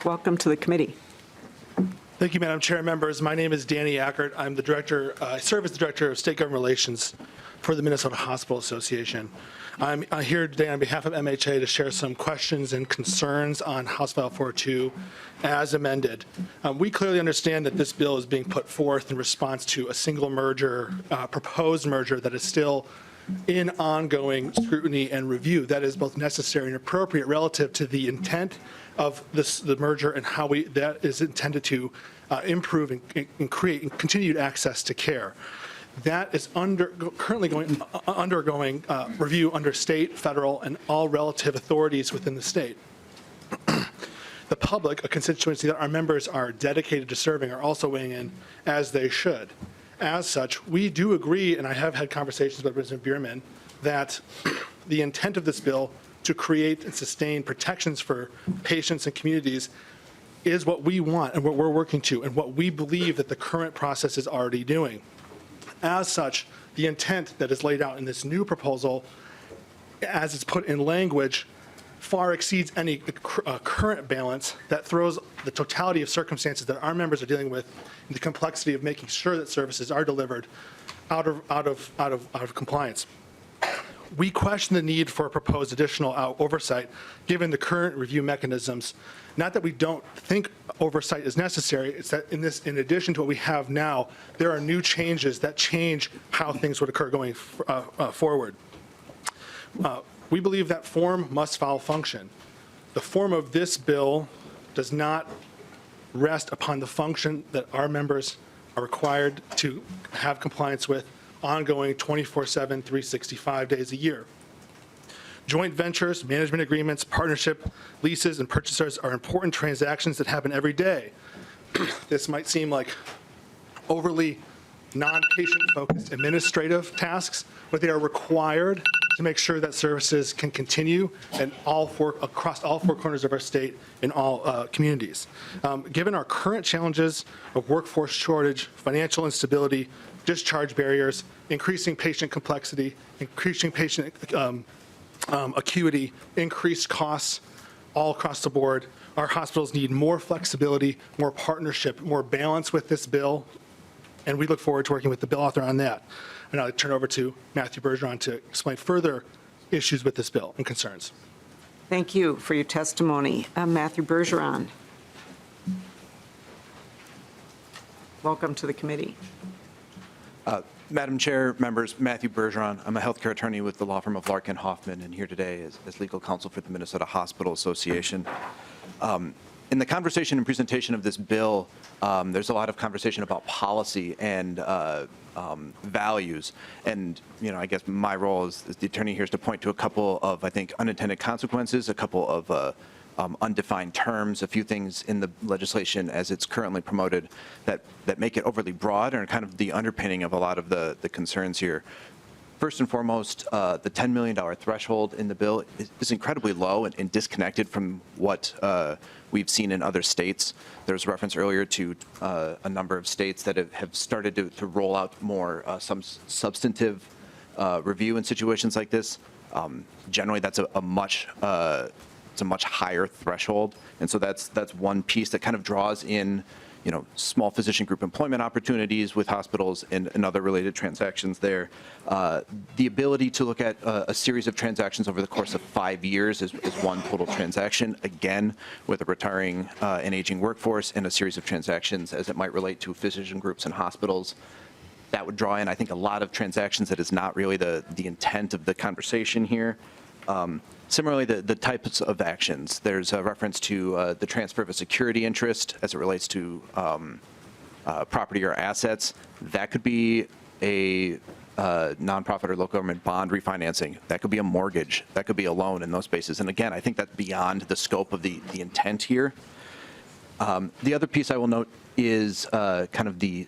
Welcome to the committee. Thank you, Madam Chair and members. My name is Danny Ackert. I'm the director, I serve as the Director of State Government Relations for the Minnesota Hospital Association. I'm here today on behalf of MHA to share some questions and concerns on House File 402 as amended. We clearly understand that this bill is being put forth in response to a single merger, proposed merger that is still in ongoing scrutiny and review. That is both necessary and appropriate relative to the intent of the merger and how that is intended to improve and create continued access to care. That is currently undergoing review under state, federal, and all relative authorities within the state. The public, a constituency that our members are dedicated to serving, are also weighing in as they should. As such, we do agree, and I have had conversations with President Bierman, that the intent of this bill to create and sustain protections for patients and communities is what we want and what we're working to and what we believe that the current process is already doing. As such, the intent that is laid out in this new proposal, as it's put in language, far exceeds any current balance that throws the totality of circumstances that our members are dealing with and the complexity of making sure that services are delivered out of compliance. We question the need for a proposed additional oversight given the current review mechanisms. Not that we don't think oversight is necessary, it's that in addition to what we have now, there are new changes that change how things would occur going forward. We believe that form must follow function. The form of this bill does not rest upon the function that our members are required to have compliance with ongoing 24/7, 365 days a year. Joint ventures, management agreements, partnership, leases, and purchasers are important transactions that happen every day. This might seem like overly non-patient-focused administrative tasks, but they are required to make sure that services can continue and across all four corners of our state in all communities. Given our current challenges of workforce shortage, financial instability, discharge barriers, increasing patient complexity, increasing patient acuity, increased costs all across the board, our hospitals need more flexibility, more partnership, more balance with this bill, and we look forward to working with the bill author on that. And I'll turn over to Matthew Bergeron to explain further issues with this bill and concerns. Thank you for your testimony. Matthew Bergeron. Welcome to the committee. Madam Chair, members, Matthew Bergeron. I'm a healthcare attorney with the law firm of Larkin Hoffman, and here today as legal counsel for the Minnesota Hospital Association. In the conversation and presentation of this bill, there's a lot of conversation about policy and values. And, I guess my role as the attorney here is to point to a couple of, I think, unintended consequences, a couple of undefined terms, a few things in the legislation as it's currently promoted that make it overly broad and are kind of the underpinning of a lot of the concerns here. First and foremost, the $10 million threshold in the bill is incredibly low and disconnected from what we've seen in other states. There was reference earlier to a number of states that have started to roll out more some substantive review in situations like this. Generally, that's a much higher threshold, and so that's one piece that kind of draws in small physician group employment opportunities with hospitals and other related transactions there. The ability to look at a series of transactions over the course of 5 years is one total transaction, again, with a retiring and aging workforce, and a series of transactions as it might relate to physician groups and hospitals. That would draw in, I think, a lot of transactions that is not really the intent of the conversation here. Similarly, the types of actions. There's a reference to the transfer of a security interest as it relates to property or assets. That could be a nonprofit or local government bond refinancing. That could be a mortgage. That could be a loan in those spaces. And again, I think that's beyond the scope of the intent here. The other piece I will note is kind of the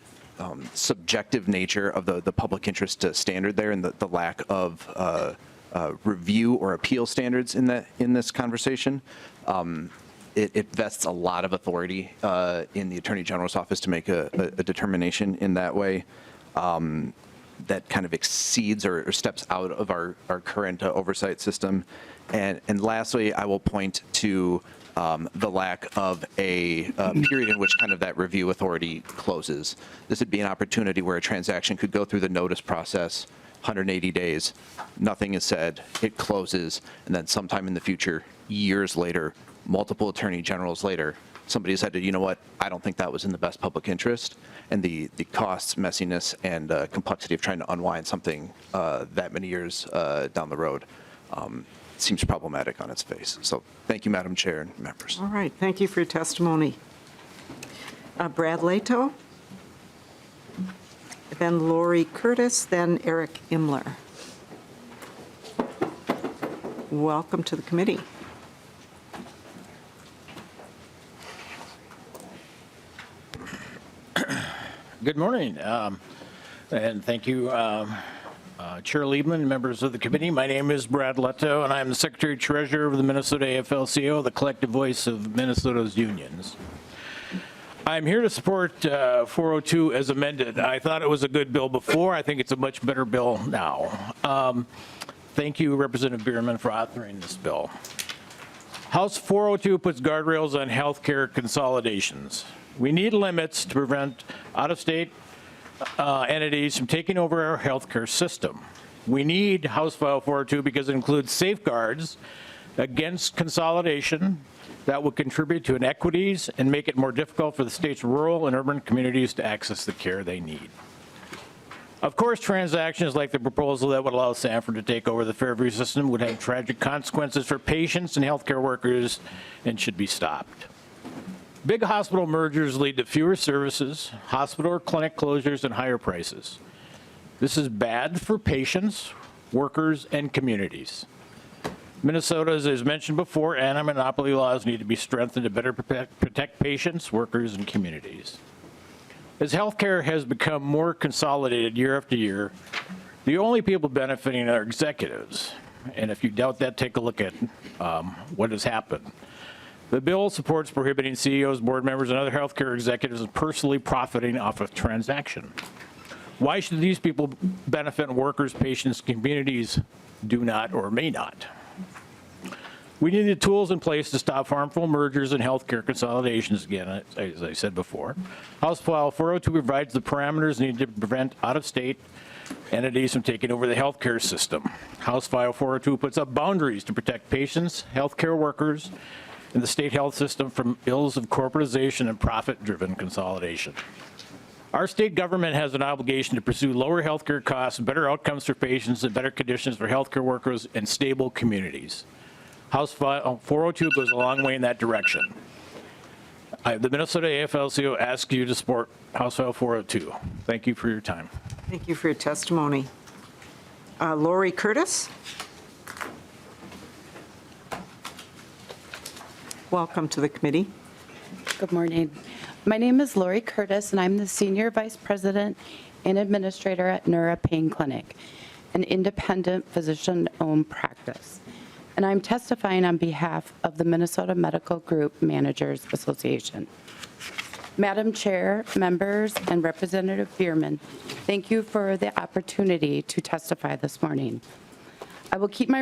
subjective nature of the public interest standard there and the lack of review or appeal standards in this conversation. It vests a lot of authority in the Attorney General's office to make a determination in that way that kind of exceeds or steps out of our current oversight system. And lastly, I will point to the lack of a period in which kind of that review authority closes. This would be an opportunity where a transaction could go through the notice process, 180 days, nothing is said, it closes, and then sometime in the future, years later, multiple attorney generals later, somebody said, you know what, I don't think that was in the best public interest, and the costs, messiness, and complexity of trying to unwind something that many years down the road seems problematic on its face. So thank you, Madam Chair and members. All right, thank you for your testimony. Brad Leto, then Lori Curtis, then Eric Imler. Welcome to the committee. Good morning, and thank you, Chair Liebman, members of the committee. My name is Brad Leto, and I'm the Secretary-Treasurer of the Minnesota AFL-CIO, the collective voice of Minnesota's unions. I'm here to support 402 as amended. I thought it was a good bill before. I think it's a much better bill now. Thank you, Representative Bierman, for authoring this bill. House 402 puts guardrails on healthcare consolidations. We need limits to prevent out-of-state entities from taking over our healthcare system. We need House File 402 because it includes safeguards against consolidation that will contribute to inequities and make it more difficult for the state's rural and urban communities to access the care they need. Of course, transactions like the proposal that would allow Sanford to take over the Fairview system would have tragic consequences for patients and healthcare workers and should be stopped. Big hospital mergers lead to fewer services, hospital or clinic closures, and higher prices. This is bad for patients, workers, and communities. Minnesota, as mentioned before, anti-monopoly laws need to be strengthened to better protect patients, workers, and communities. As healthcare has become more consolidated year after year, the only people benefiting are executives. And if you doubt that, take a look at what has happened. The bill supports prohibiting CEOs, board members, and other healthcare executives from personally profiting off a transaction. Why should these people benefit and workers, patients, communities do not or may not? We need the tools in place to stop harmful mergers and healthcare consolidations again, as I said before. House File 402 provides the parameters needed to prevent out-of-state entities from taking over the healthcare system. House File 402 puts up boundaries to protect patients, healthcare workers, and the state health system from ills of corporatization and profit-driven consolidation. Our state government has an obligation to pursue lower healthcare costs, better outcomes for patients, and better conditions for healthcare workers and stable communities. House File 402 goes a long way in that direction. The Minnesota AFL-CIO asks you to support House File 402. Thank you for your time. Thank you for your testimony. Lori Curtis. Welcome to the committee. Good morning. My name is Lori Curtis, and I'm the Senior Vice President and Administrator at Neura Pain Clinic, an independent physician-owned practice. And I'm testifying on behalf of the Minnesota Medical Group Managers Association. Madam Chair, members, and Representative Bierman, thank you for the opportunity to testify this morning. I will keep my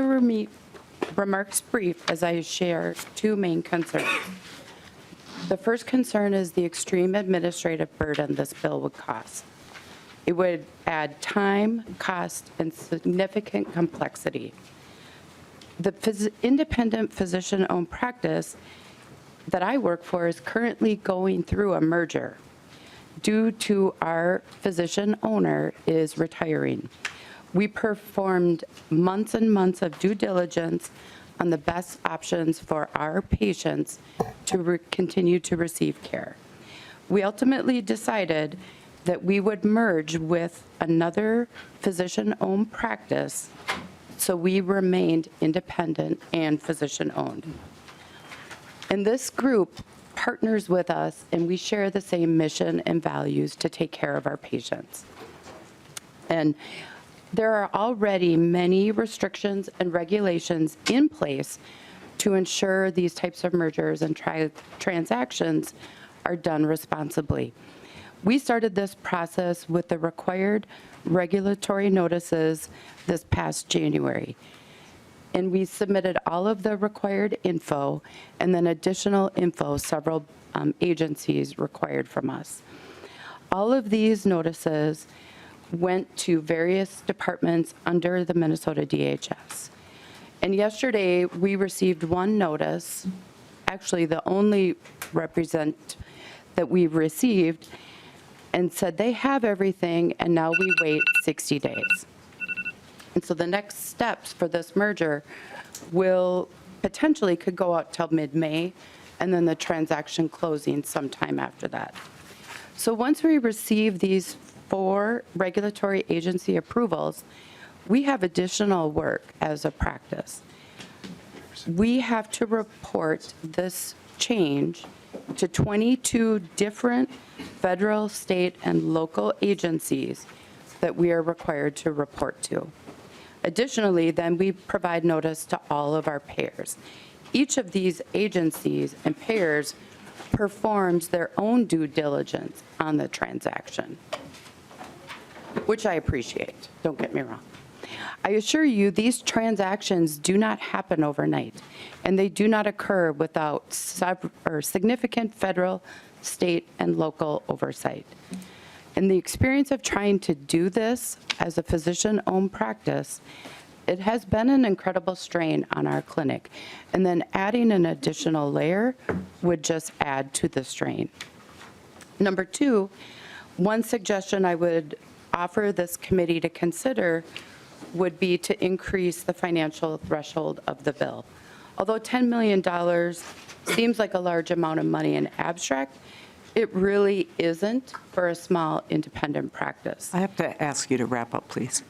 remarks brief as I share two main concerns. The first concern is the extreme administrative burden this bill would cause. It would add time, cost, and significant complexity. The independent physician-owned practice that I work for is currently going through a merger due to our physician owner is retiring. We performed months and months of due diligence on the best options for our patients to continue to receive care. We ultimately decided that we would merge with another physician-owned practice, so we remained independent and physician-owned. And this group partners with us, and we share the same mission and values to take care of our patients. And there are already many restrictions and regulations in place to ensure these types of mergers and transactions are done responsibly. We started this process with the required regulatory notices this past January. And we submitted all of the required info and then additional info several agencies required from us. All of these notices went to various departments under the Minnesota DHS. And yesterday, we received one notice, actually the only represent that we received, and said they have everything, and now we wait 60 days. And so the next steps for this merger will potentially could go out till mid-May, and then the transaction closing sometime after that. So once we receive these 4 regulatory agency approvals, we have additional work as a practice. We have to report this change to 22 different federal, state, and local agencies that we are required to report to. Additionally, then we provide notice to all of our payers. Each of these agencies and payers performs their own due diligence on the transaction, which I appreciate, don't get me wrong. I assure you, these transactions do not happen overnight, and they do not occur without significant federal, state, and local oversight. In the experience of trying to do this as a physician-owned practice, it has been an incredible strain on our clinic, and then adding an additional layer would just add to the strain. Number two, one suggestion I would offer this committee to consider would be to increase the financial threshold of the bill. Although $10 million seems like a large amount of money in abstract, it really isn't for a small independent practice. I have to ask you to wrap up, please.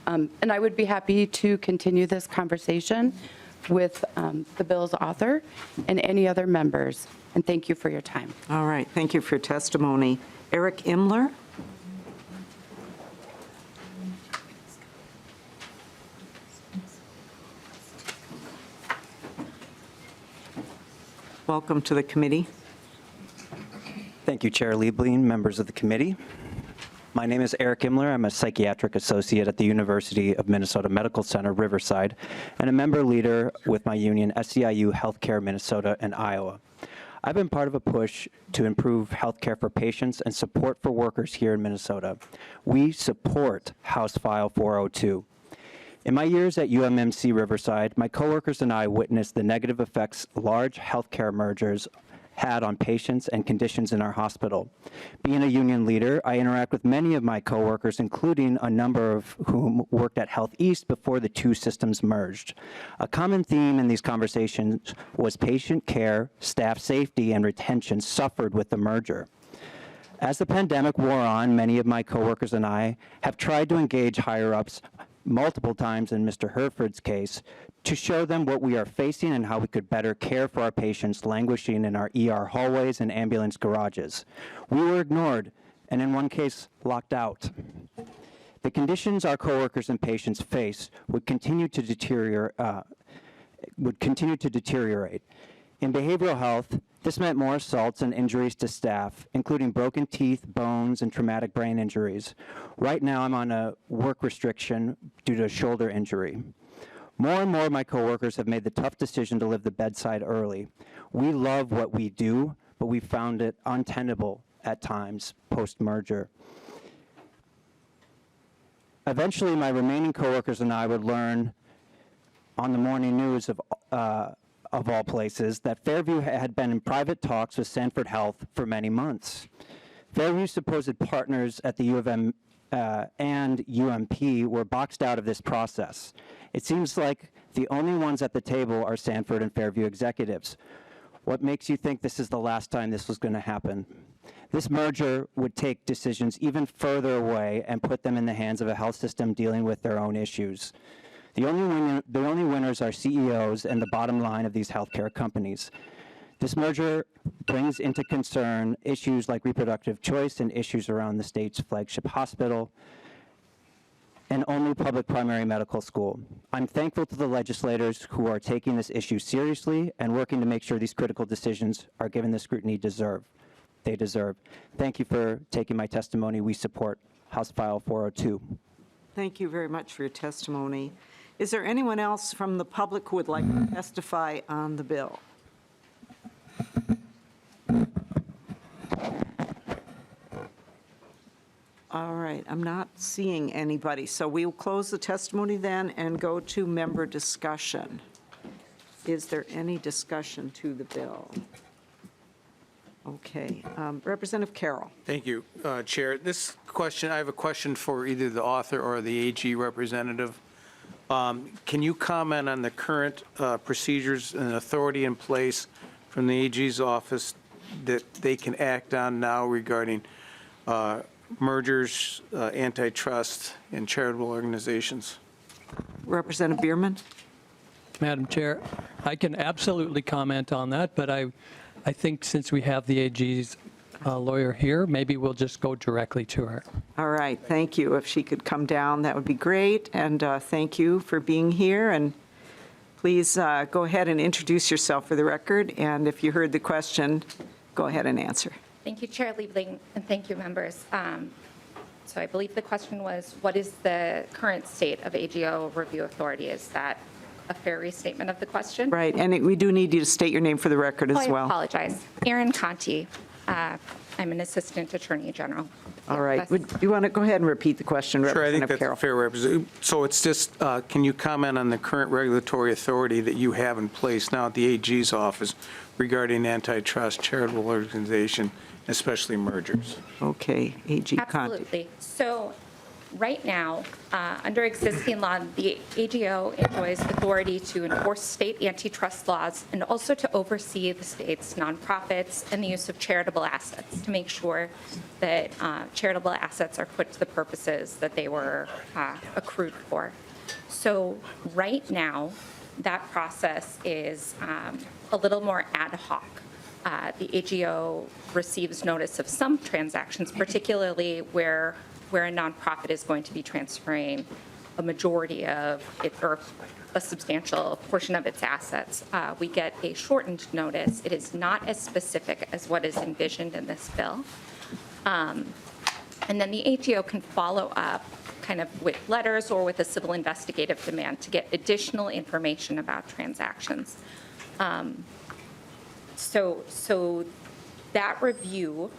And I would be happy to continue this conversation with the bill's author and any other members. And thank you for your time. All right, thank you for your testimony. Eric Imler? Welcome to the committee. Thank you, Chair Liebling, members of the committee. My name is Eric Imler. I'm a psychiatric associate at the University of Minnesota Medical Center, Riverside, and a member leader with my union, SEIU Healthcare Minnesota and Iowa. I've been part of a push to improve healthcare for patients and support for workers here in Minnesota. We support House File 402. In my years at UMMC Riverside, my coworkers and I witnessed the negative effects large healthcare mergers had on patients and conditions in our hospital. Being a union leader, I interact with many of my coworkers, including a number of whom worked at Health East before the two systems merged. A common theme in these conversations was patient care, staff safety, and retention suffered with the merger. As the pandemic wore on, many of my coworkers and I have tried to engage higher-ups multiple times in Mr. Herford's case to show them what we are facing and how we could better care for our patients languishing in our ER hallways and ambulance garages. We were ignored, and in one case, locked out. The conditions our coworkers and patients face would continue to deteriorate. In behavioral health, this meant more assaults and injuries to staff, including broken teeth, bones, and traumatic brain injuries. Right now, I'm on a work restriction due to a shoulder injury. More and more of my coworkers have made the tough decision to leave the bedside early. We love what we do, but we found it untenable at times post-merger. Eventually, my remaining coworkers and I would learn on the morning news of all places, that Fairview had been in private talks with Sanford Health for many months. Fairview's supposed partners at the U of M and UMP were boxed out of this process. It seems like the only ones at the table are Sanford and Fairview executives. What makes you think this is the last time this was going to happen? This merger would take decisions even further away and put them in the hands of a health system dealing with their own issues. The only winners are CEOs and the bottom line of these healthcare companies. This merger brings into concern issues like reproductive choice and issues around the state's flagship hospital and only public primary medical school. I'm thankful to the legislators who are taking this issue seriously and working to make sure these critical decisions are given the scrutiny they deserve. Thank you for taking my testimony. We support House File 402. Thank you very much for your testimony. Is there anyone else from the public who would like to testify on the bill? All right, I'm not seeing anybody, so we will close the testimony then and go to member discussion. Is there any discussion to the bill? Okay, Representative Carroll. Thank you, Chair. This question, I have a question for either the author or the AG representative. Can you comment on the current procedures and authority in place from the AG's office that they can act on now regarding mergers, antitrust, and charitable organizations? Representative Bierman. Madam Chair, I can absolutely comment on that, but I think since we have the AG's lawyer here, maybe we'll just go directly to her. All right, thank you. If she could come down, that would be great. And thank you for being here. And Please go ahead and introduce yourself for the record, and if you heard the question, go ahead and answer. Thank you, Chair Liebling, and thank you, members. So I believe the question was, what is the current state of AGO review authority? Is that a fair restatement of the question? Right, and we do need you to state your name for the record as well. I apologize. Erin Conti. I'm an assistant attorney general. All right. You want to go ahead and repeat the question, Sure, I think Representative that's Carroll? a fair representation. So it's just, can you comment on the current regulatory authority that you have in place now at the AG's office regarding antitrust, charitable organization, especially mergers? Okay, AG Conti. Absolutely. So right now, under existing law, the AGO enjoys authority to enforce state antitrust laws and also to oversee the state's nonprofits and the use of charitable assets to make sure that charitable assets are put to the purposes that they were accrued for. So right now, that process is a little more ad hoc. The AGO receives notice of some transactions, particularly where a nonprofit is going to be transferring a majority of it or a substantial portion of its assets. We get a shortened notice. It is not as specific as what is envisioned in this bill. And then the AGO can follow up kind of with letters or with a civil investigative demand to get additional information about transactions. So that review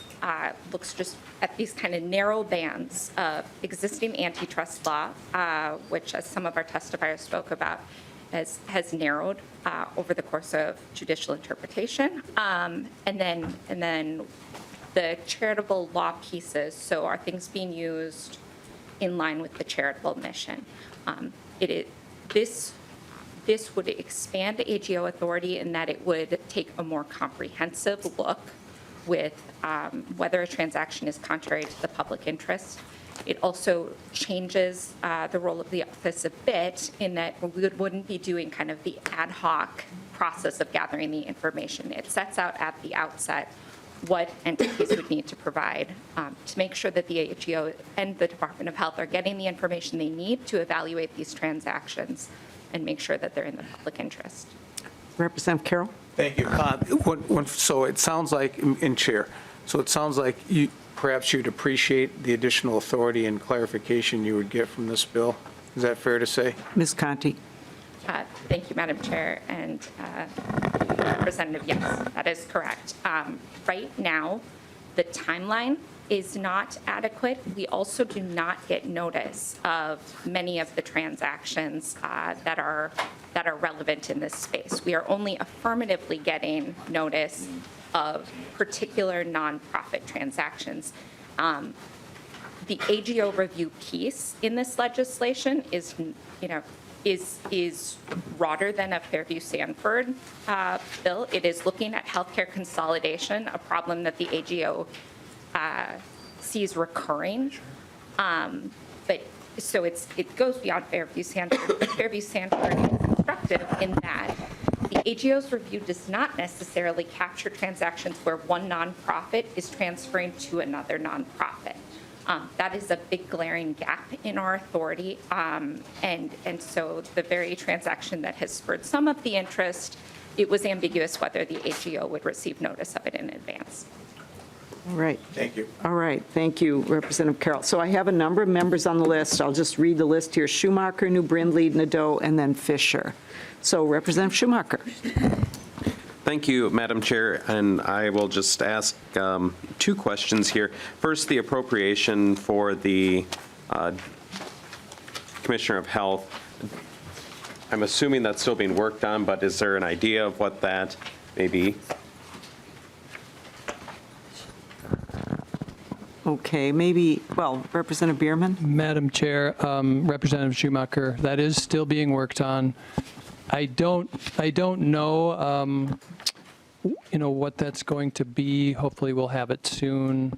looks just at these kind of narrow bands of existing antitrust law, which, as some of our testifiers spoke about, has narrowed over the course of judicial interpretation, and then the charitable law pieces. So are things being used in line with the charitable mission? This would expand AGO authority in that it would take a more comprehensive look with whether a transaction is contrary to the public interest. It also changes the role of the office a bit in that we wouldn't be doing kind of the ad hoc process of gathering the information. It sets out at the outset what entities would need to provide to make sure that the AGO and the Department of Health are getting the information they need to evaluate these transactions and make sure that they're in the public interest. Representative Carroll? Thank you. So it sounds like, in Chair, so it sounds like perhaps you'd appreciate the additional authority and clarification you would get from this bill. Is that fair to say? Ms. Conti? Thank you, Madam Chair, and Representative, yes, that is correct. Right now, the timeline is not adequate. We also do not get notice of many of the transactions that are relevant in this space. We are only affirmatively getting notice of particular nonprofit transactions. The AGO review piece in this legislation is broader than a Fairview-Sanford bill. It is looking at healthcare consolidation, a problem that the AGO sees recurring. So it goes beyond Fairview-Sanford. But Fairview-Sanford is constructive in that the AGO's review does not necessarily capture transactions where one nonprofit is transferring to another nonprofit. That is a big glaring gap in our authority. And so the very transaction that has spurred some of the interest, it was ambiguous whether the AGO would receive notice of it in advance. All right. Thank you. All right. Thank you, Representative Carroll. So I have a number of members on the list. I'll just read the list here. Schumacher, New Brindley, Nadeau, and then Fisher. So Representative Schumacher. Thank you, Madam Chair, and I will just ask two questions here. First, the appropriation for the Commissioner of Health. I'm assuming that's still being worked on, but is there an idea of what that may be? Okay, maybe, well, Representative Bierman? Madam Chair, Representative Schumacher, that is still being worked on. I don't know, what that's going to be. Hopefully we'll have it soon.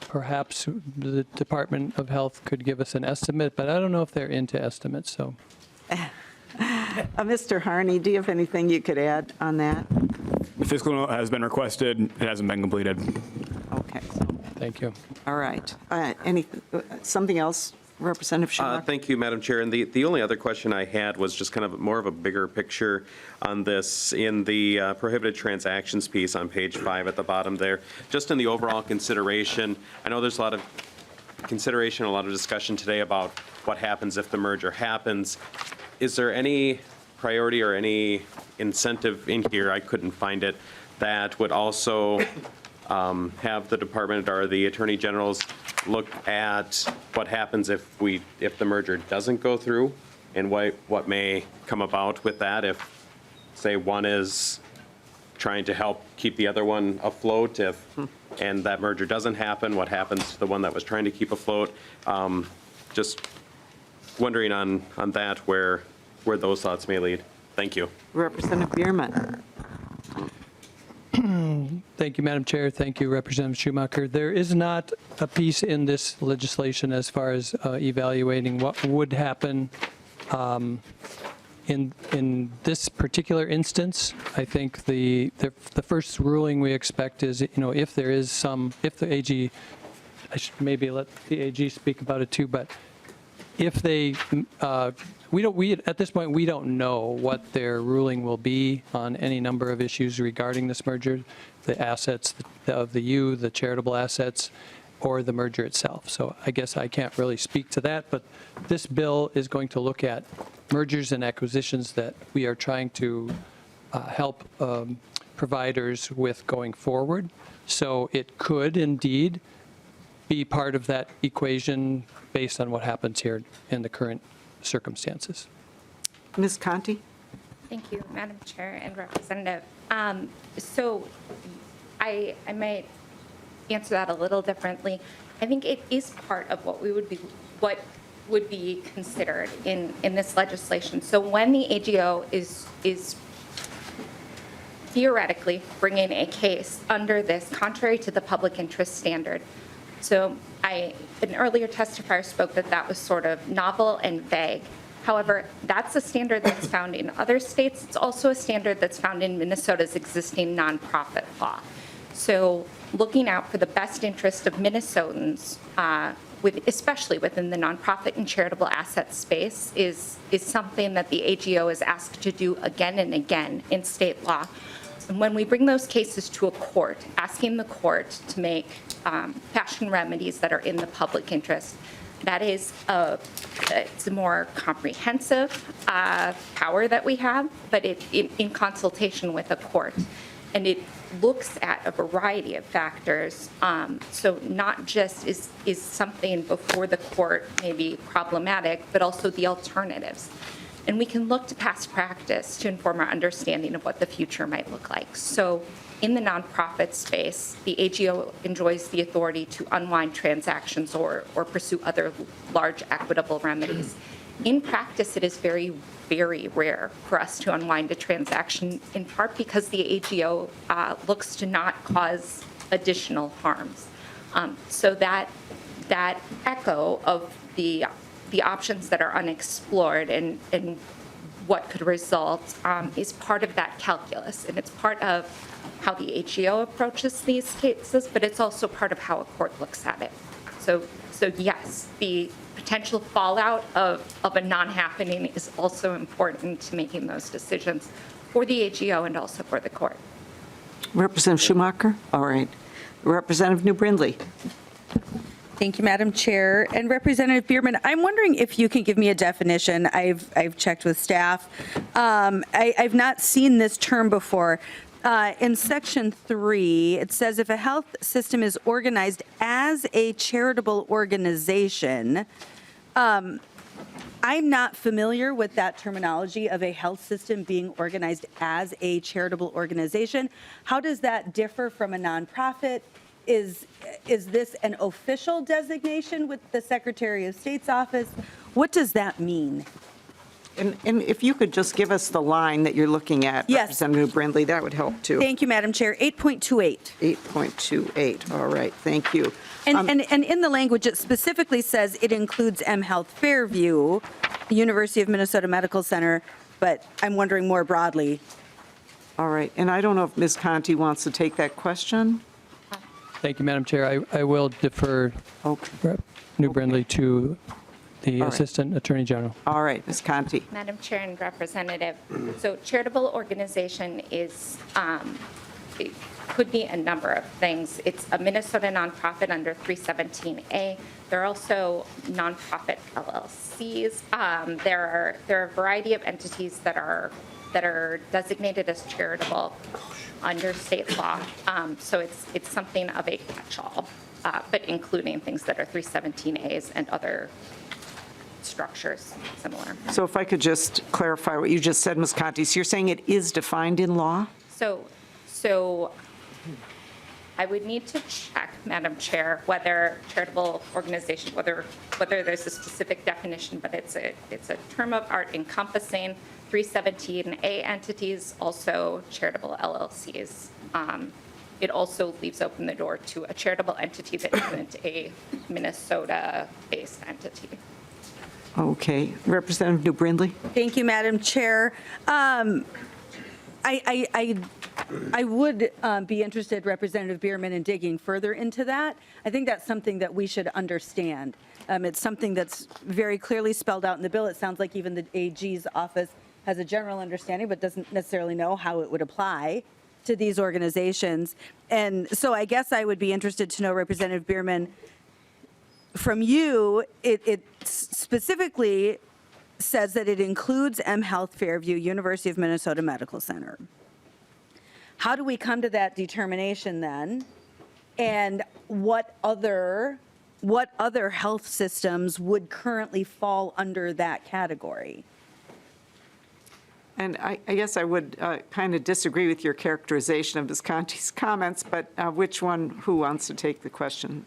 Perhaps the Department of Health could give us an estimate, but I don't know if they're into estimates, so. Mr. Harney, do you have anything you could add on that? The fiscal note has been requested. It hasn't been completed. Okay. Thank you. All right. Something else Representative Schumacher. Thank you, Madam Chair. And the only other question I had was just kind of more of a bigger picture on this in the prohibited transactions piece on page 5 at the bottom there. Just in the overall consideration, I know there's a lot of consideration, a lot of discussion today about what happens if the merger happens. Is there any priority or any incentive in here, I couldn't find it, that would also have the department or the attorney generals look at what happens if the merger doesn't go through, and what may come about with that if, say, one is trying to help keep the other one afloat, and that merger doesn't happen, what happens to the one that was trying to keep afloat? Just wondering on that, where those thoughts may lead. Thank you. Representative Bierman. Thank you, Madam Chair. Thank you, Representative Schumacher. There is not a piece in this legislation as far as evaluating what would happen in this particular instance. I think the first ruling we expect is, if there is if the AG, I should maybe let the AG speak about it too, but if they, at this point, we don't know what their ruling will be on any number of issues regarding this merger, the assets of the charitable assets, or the merger itself. So I guess I can't really speak to that, but this bill is going to look at mergers and acquisitions that we are trying to help providers with going forward. So it could indeed be part of that equation based on what happens here in the current circumstances. Ms. Conti? Thank you, Madam Chair and Representative. So I might answer that a little differently. I think it is part of what would be considered in this legislation. So when the AGO is theoretically bringing a case under this, contrary to the public interest standard. So an earlier testifier spoke that was sort of novel and vague. However, that's a standard that's found in other states. It's also a standard that's found in Minnesota's existing nonprofit law. So looking out for the best interest of Minnesotans, especially within the nonprofit and charitable asset space, is something that the AGO is asked to do again and again in state law. And when we bring those cases to a court, asking the court to make fashion remedies that are in the public interest, that is it's a more comprehensive power that we have, but in consultation with a court. And it looks at a variety of factors. So not just is something before the court maybe problematic, but also the alternatives. And we can look to past practice to inform our understanding of what the future might look like. So in the nonprofit space, the AGO enjoys the authority to unwind transactions or pursue other large equitable remedies. In practice, it is very, very rare for us to unwind a transaction, in part because the AGO looks to not cause additional harms. So that echo of the options that are unexplored and what could result is part of that calculus, and it's part of how the AGO approaches these cases, but it's also part of how a court looks at it. So yes, the potential fallout of a non-happening is also important to making those decisions for the AGO and also for the court. Representative Schumacher? All right. Representative New Brindley? Thank you, Madam Chair. And Representative Bierman, I'm wondering if you can give me a definition. I've checked with staff. I've not seen this term before. In Section 3, it says if a health system is organized as a charitable organization, I'm not familiar with that terminology of a health system being organized as a charitable organization. How does that differ from a nonprofit? Is this an official designation with the Secretary of State's office? What does that mean? And if you could just give us the line that you're looking at, Yes. Representative Brindley, that would help too. Thank you, Madam Chair. 8.28. 8.28. All right. Thank you. And in the language, it specifically says it includes M Health Fairview, the University of Minnesota Medical Center, but I'm wondering more broadly. All right. And I don't know if Ms. Conti wants to take that question. Thank you, Madam Chair. I will defer Rep. New Brindley to the All right. Assistant Attorney General. All right, Ms. Conti. Madam Chair and Representative, so charitable organization is, it could be a number of things. It's a Minnesota nonprofit under 317A. There are also nonprofit LLCs. There are a variety of entities that are designated as charitable under state law. So it's something of a catch-all, but including things that are 317As and other structures similar. So if I could just clarify what you just said, Ms. Conti, so you're saying it is defined in law? So I would need to check, Madam Chair, whether charitable organization, whether there's a specific definition, but it's a term of art encompassing 317A entities, also charitable LLCs. It also leaves open the door to a charitable entity that isn't a Minnesota-based entity. Okay. Representative New Brindley? Thank you, Madam Chair. I would be interested, Representative Bierman, in digging further into that. I think that's something that we should understand. It's something that's very clearly spelled out in the bill. It sounds like even the AG's office has a general understanding, but doesn't necessarily know how it would apply to these organizations. And so I guess I would be interested to know, Representative Bierman, from you, it specifically says that it includes mHealth Fairview, University of Minnesota Medical Center. How do we come to that determination then? And what other health systems would currently fall under that category? And I guess I would kind of disagree with your characterization of Ms. Conti's comments, but who wants to take the question?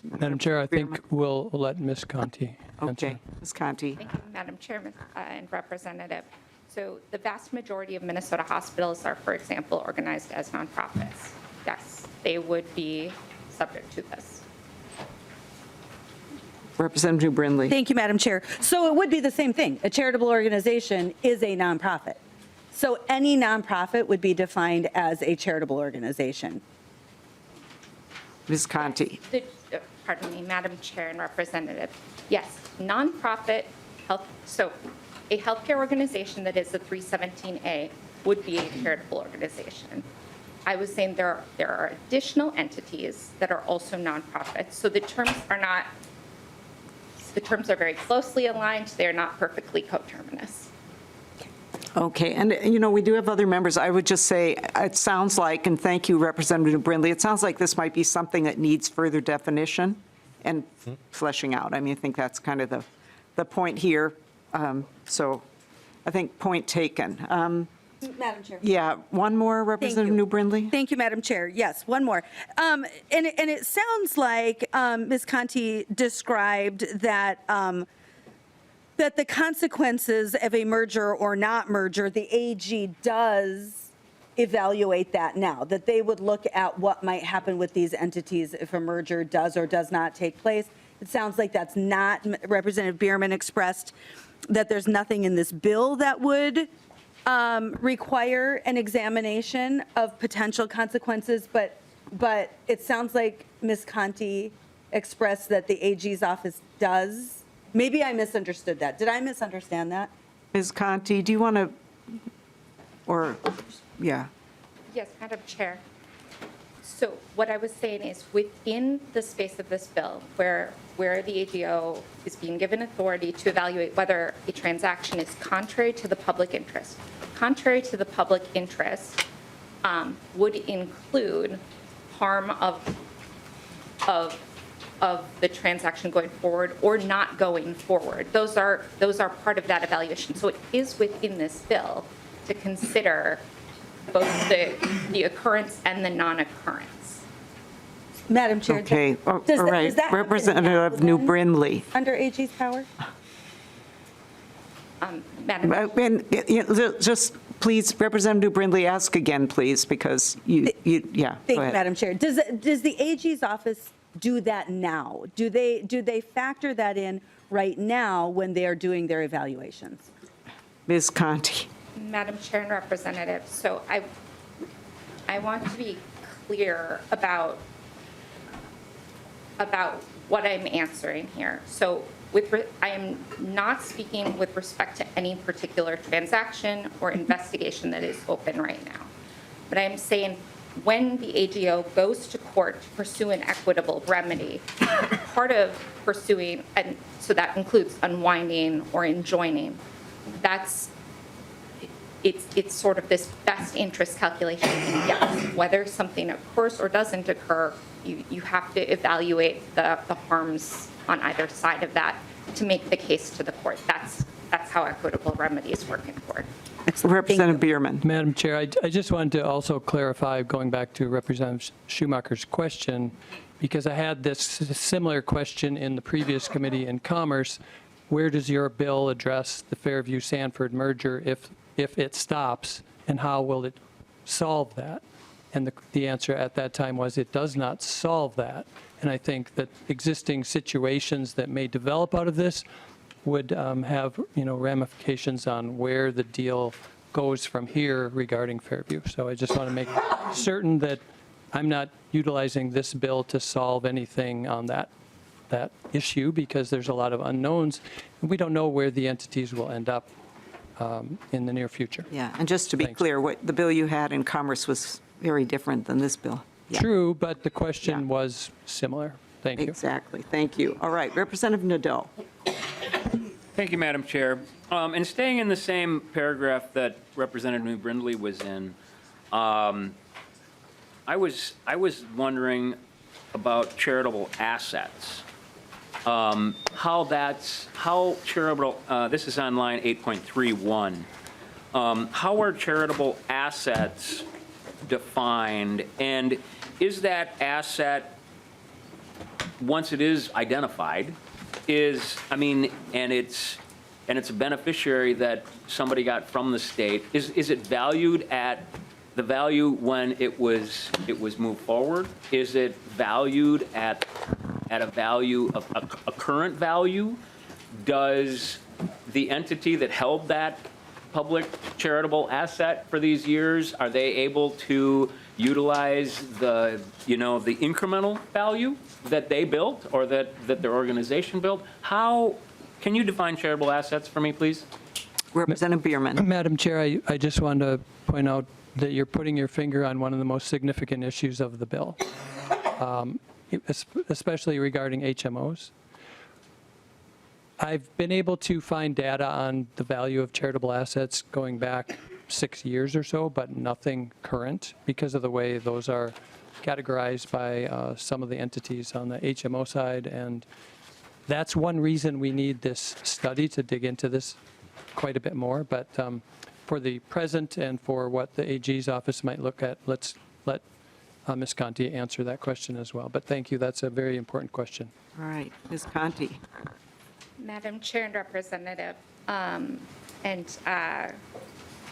Madam Chair, I think we'll let Ms. Conti answer. Okay, Ms. Conti. Thank you, Madam Chairman and Representative. So the vast majority of Minnesota hospitals are, for example, organized as nonprofits. Yes, they would be subject to this. Representative Brindley. Thank you, Madam Chair. So it would be the same thing. A charitable organization is a nonprofit. So any nonprofit would be defined as a charitable organization. Ms. Conti. Pardon me, Madam Chair and Representative. Yes, nonprofit health, so a healthcare organization that is a 317A would be a charitable organization. I was saying there are additional entities that are also nonprofits. So the terms are very closely aligned. They're not perfectly coterminous. Okay, and we do have other members. I would just say it sounds like, and thank you, Representative Brindley, it sounds like this might be something that needs further definition and fleshing out. I mean, I think that's kind of the point here. So I think point taken. Madam Chair. Yeah, one more, Representative New Brindley? Thank you, Madam Chair. Yes, one more. And it sounds like Ms. Conti described that that the consequences of a merger or not merger, the AG does evaluate that now, that they would look at what might happen with these entities if a merger does or does not take place. It sounds like that's not, Representative Bierman expressed that there's nothing in this bill that would require an examination of potential consequences, but it sounds like Ms. Conti expressed that the AG's office does. Maybe I misunderstood that. Did I misunderstand that? Ms. Conti, do you want to, yeah. Yes, Madam Chair. So what I was saying is within the space of this bill, where the AGO is being given authority to evaluate whether a transaction is contrary to the public interest. Contrary to the public interest would include harm of the transaction going forward or not going forward. Those are part of that evaluation. So it is within this bill to consider both the occurrence and the non-occurrence. Madam Chair. Okay, all right. Representative New Brindley. Under AG's power? Madam. Just please, Representative New Brindley, ask again, please, because yeah, Thank go you, ahead. Madam Chair. Does the AG's office do that now? Do they factor that in right now when they are doing their evaluations? Ms. Conti. Madam Chair and Representative, so I want to be clear about what I'm answering here. So I am not speaking with respect to any particular transaction or investigation that is open right now. But I'm saying when the AGO goes to court to pursue an equitable remedy, part of pursuing, and so that includes unwinding or enjoining, it's sort of this best interest calculation. Yes, whether something occurs or doesn't occur, you have to evaluate the harms on either side of that to make the case to the court. That's how equitable remedies work in court. Representative Bierman. Madam Chair, I just wanted to also clarify, going back to Representative Schumacher's question, because I had this similar question in the previous committee in Commerce. Where does your bill address the Fairview-Sanford merger if it stops, and how will it solve that? And the answer at that time was it does not solve that. And I think that existing situations that may develop out of this would have, ramifications on where the deal goes from here regarding Fairview. So I just want to make certain that I'm not utilizing this bill to solve anything on that issue, because there's a lot of unknowns, and we don't know where the entities will end up in the near future. Yeah, and just to be clear, what the bill you had in Commerce was very different than this bill. Yeah. True, but the question was similar. Thank you. Exactly. Thank you. All right, Representative Nadeau. Thank you, Madam Chair. And staying in the same paragraph that Representative Brindley was in, I was wondering about charitable assets. How charitable, this is on line 8.31. How are charitable assets defined, and is that asset, once it is identified, and it's a beneficiary that somebody got from the state, is it valued at the value when it was moved forward? Is it valued at a value of a current value? Does the entity that held that public charitable asset for these years, are they able to utilize the incremental value that they built or that their organization built? How can you define charitable assets for me, please? Representative Bierman. Madam Chair, I just wanted to point out that you're putting your finger on one of the most significant issues of the bill, especially regarding HMOs. I've been able to find data on the value of charitable assets going back 6 years or so, but nothing current because of the way those are categorized by some of the entities on the HMO side. And that's one reason we need this study to dig into this quite a bit more. But for the present and for what the AG's office might look at, let's let Ms. Conti answer that question as well. But thank you. That's a very important question. All right, Ms. Conti. Madam Chair and Representative,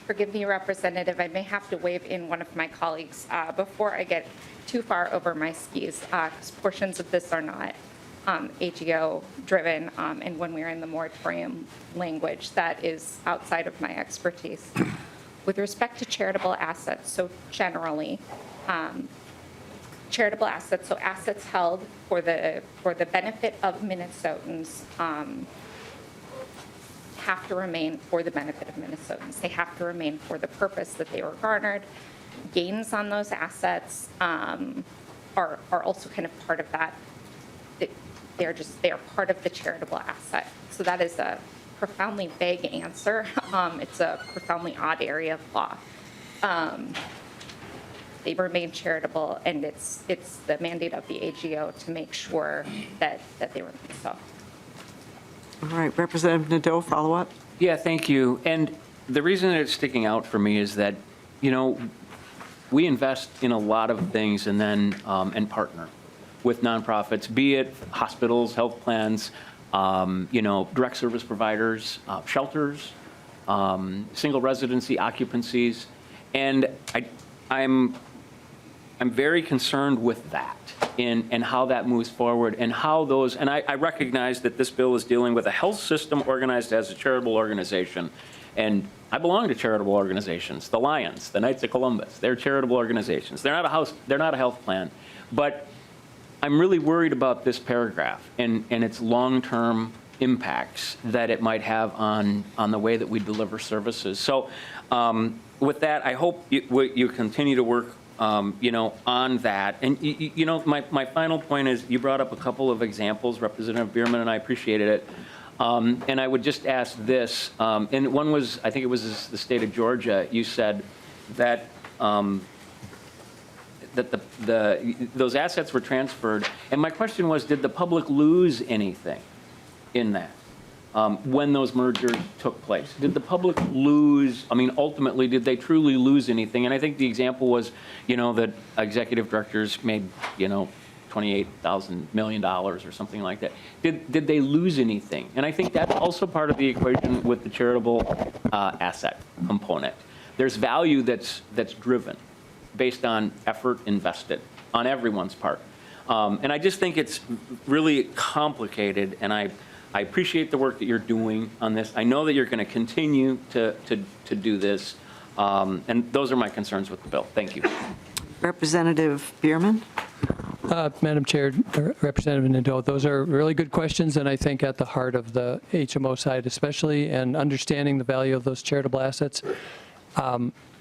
forgive me, Representative, I may have to wave in one of my colleagues before I get too far over my skis, because portions of this are not AGO-driven, and when we're in the moratorium language, that is outside of my expertise. With respect to charitable assets, so generally, charitable assets, so assets held for the benefit of Minnesotans, have to remain for the benefit of Minnesotans. They have to remain for the purpose that they were garnered. Gains on those assets are also kind of part of that. They are part of the charitable asset. So that is a profoundly vague answer. It's a profoundly odd area of law. They remain charitable, and it's the mandate of the AGO to make sure that they remain so. All right, Representative Nadeau, follow up. Yeah, thank you. And the reason that it's sticking out for me is that, we invest in a lot of things and then and partner with nonprofits, be it hospitals, health plans, direct service providers, shelters, single residency occupancies, and I'm very concerned with that and how that moves forward and how those, and I recognize that this bill is dealing with a health system organized as a charitable organization. And I belong to charitable organizations, the Lions, the Knights of Columbus. They're charitable organizations. They're not a health plan. But I'm really worried about this paragraph and its long-term impacts that it might have on the way that we deliver services. So with that, I hope you continue to work on that. And, my final point is you brought up a couple of examples, Representative Bierman, and I appreciated it. And I would just ask this, and one was, I think it was the state of Georgia, you said that those assets were transferred. And my question was, did the public lose anything in that when those mergers took place? Did the public lose, ultimately, did they truly lose anything? And I think the example was, that executive directors made, $28,000 million or something like that. Did they lose anything? And I think that's also part of the equation with the charitable asset component. There's value that's driven based on effort invested on everyone's part. And I just think it's really complicated, and I appreciate the work that you're doing on this. I know that you're going to continue to do this, and those are my concerns with the bill. Thank you. Representative Bierman? Madam Chair, Representative Nadeau, those are really good questions, and I think at the heart of the HMO side especially, and understanding the value of those charitable assets.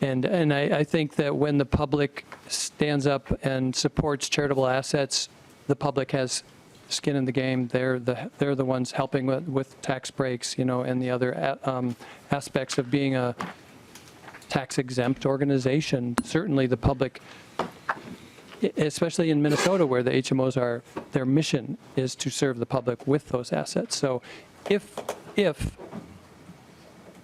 And I think that when the public stands up and supports charitable assets, the public has skin in the game. They're the ones helping with tax breaks, and the other aspects of being a tax-exempt organization. Certainly the public, especially in Minnesota where the HMOs are, their mission is to serve the public with those assets. So if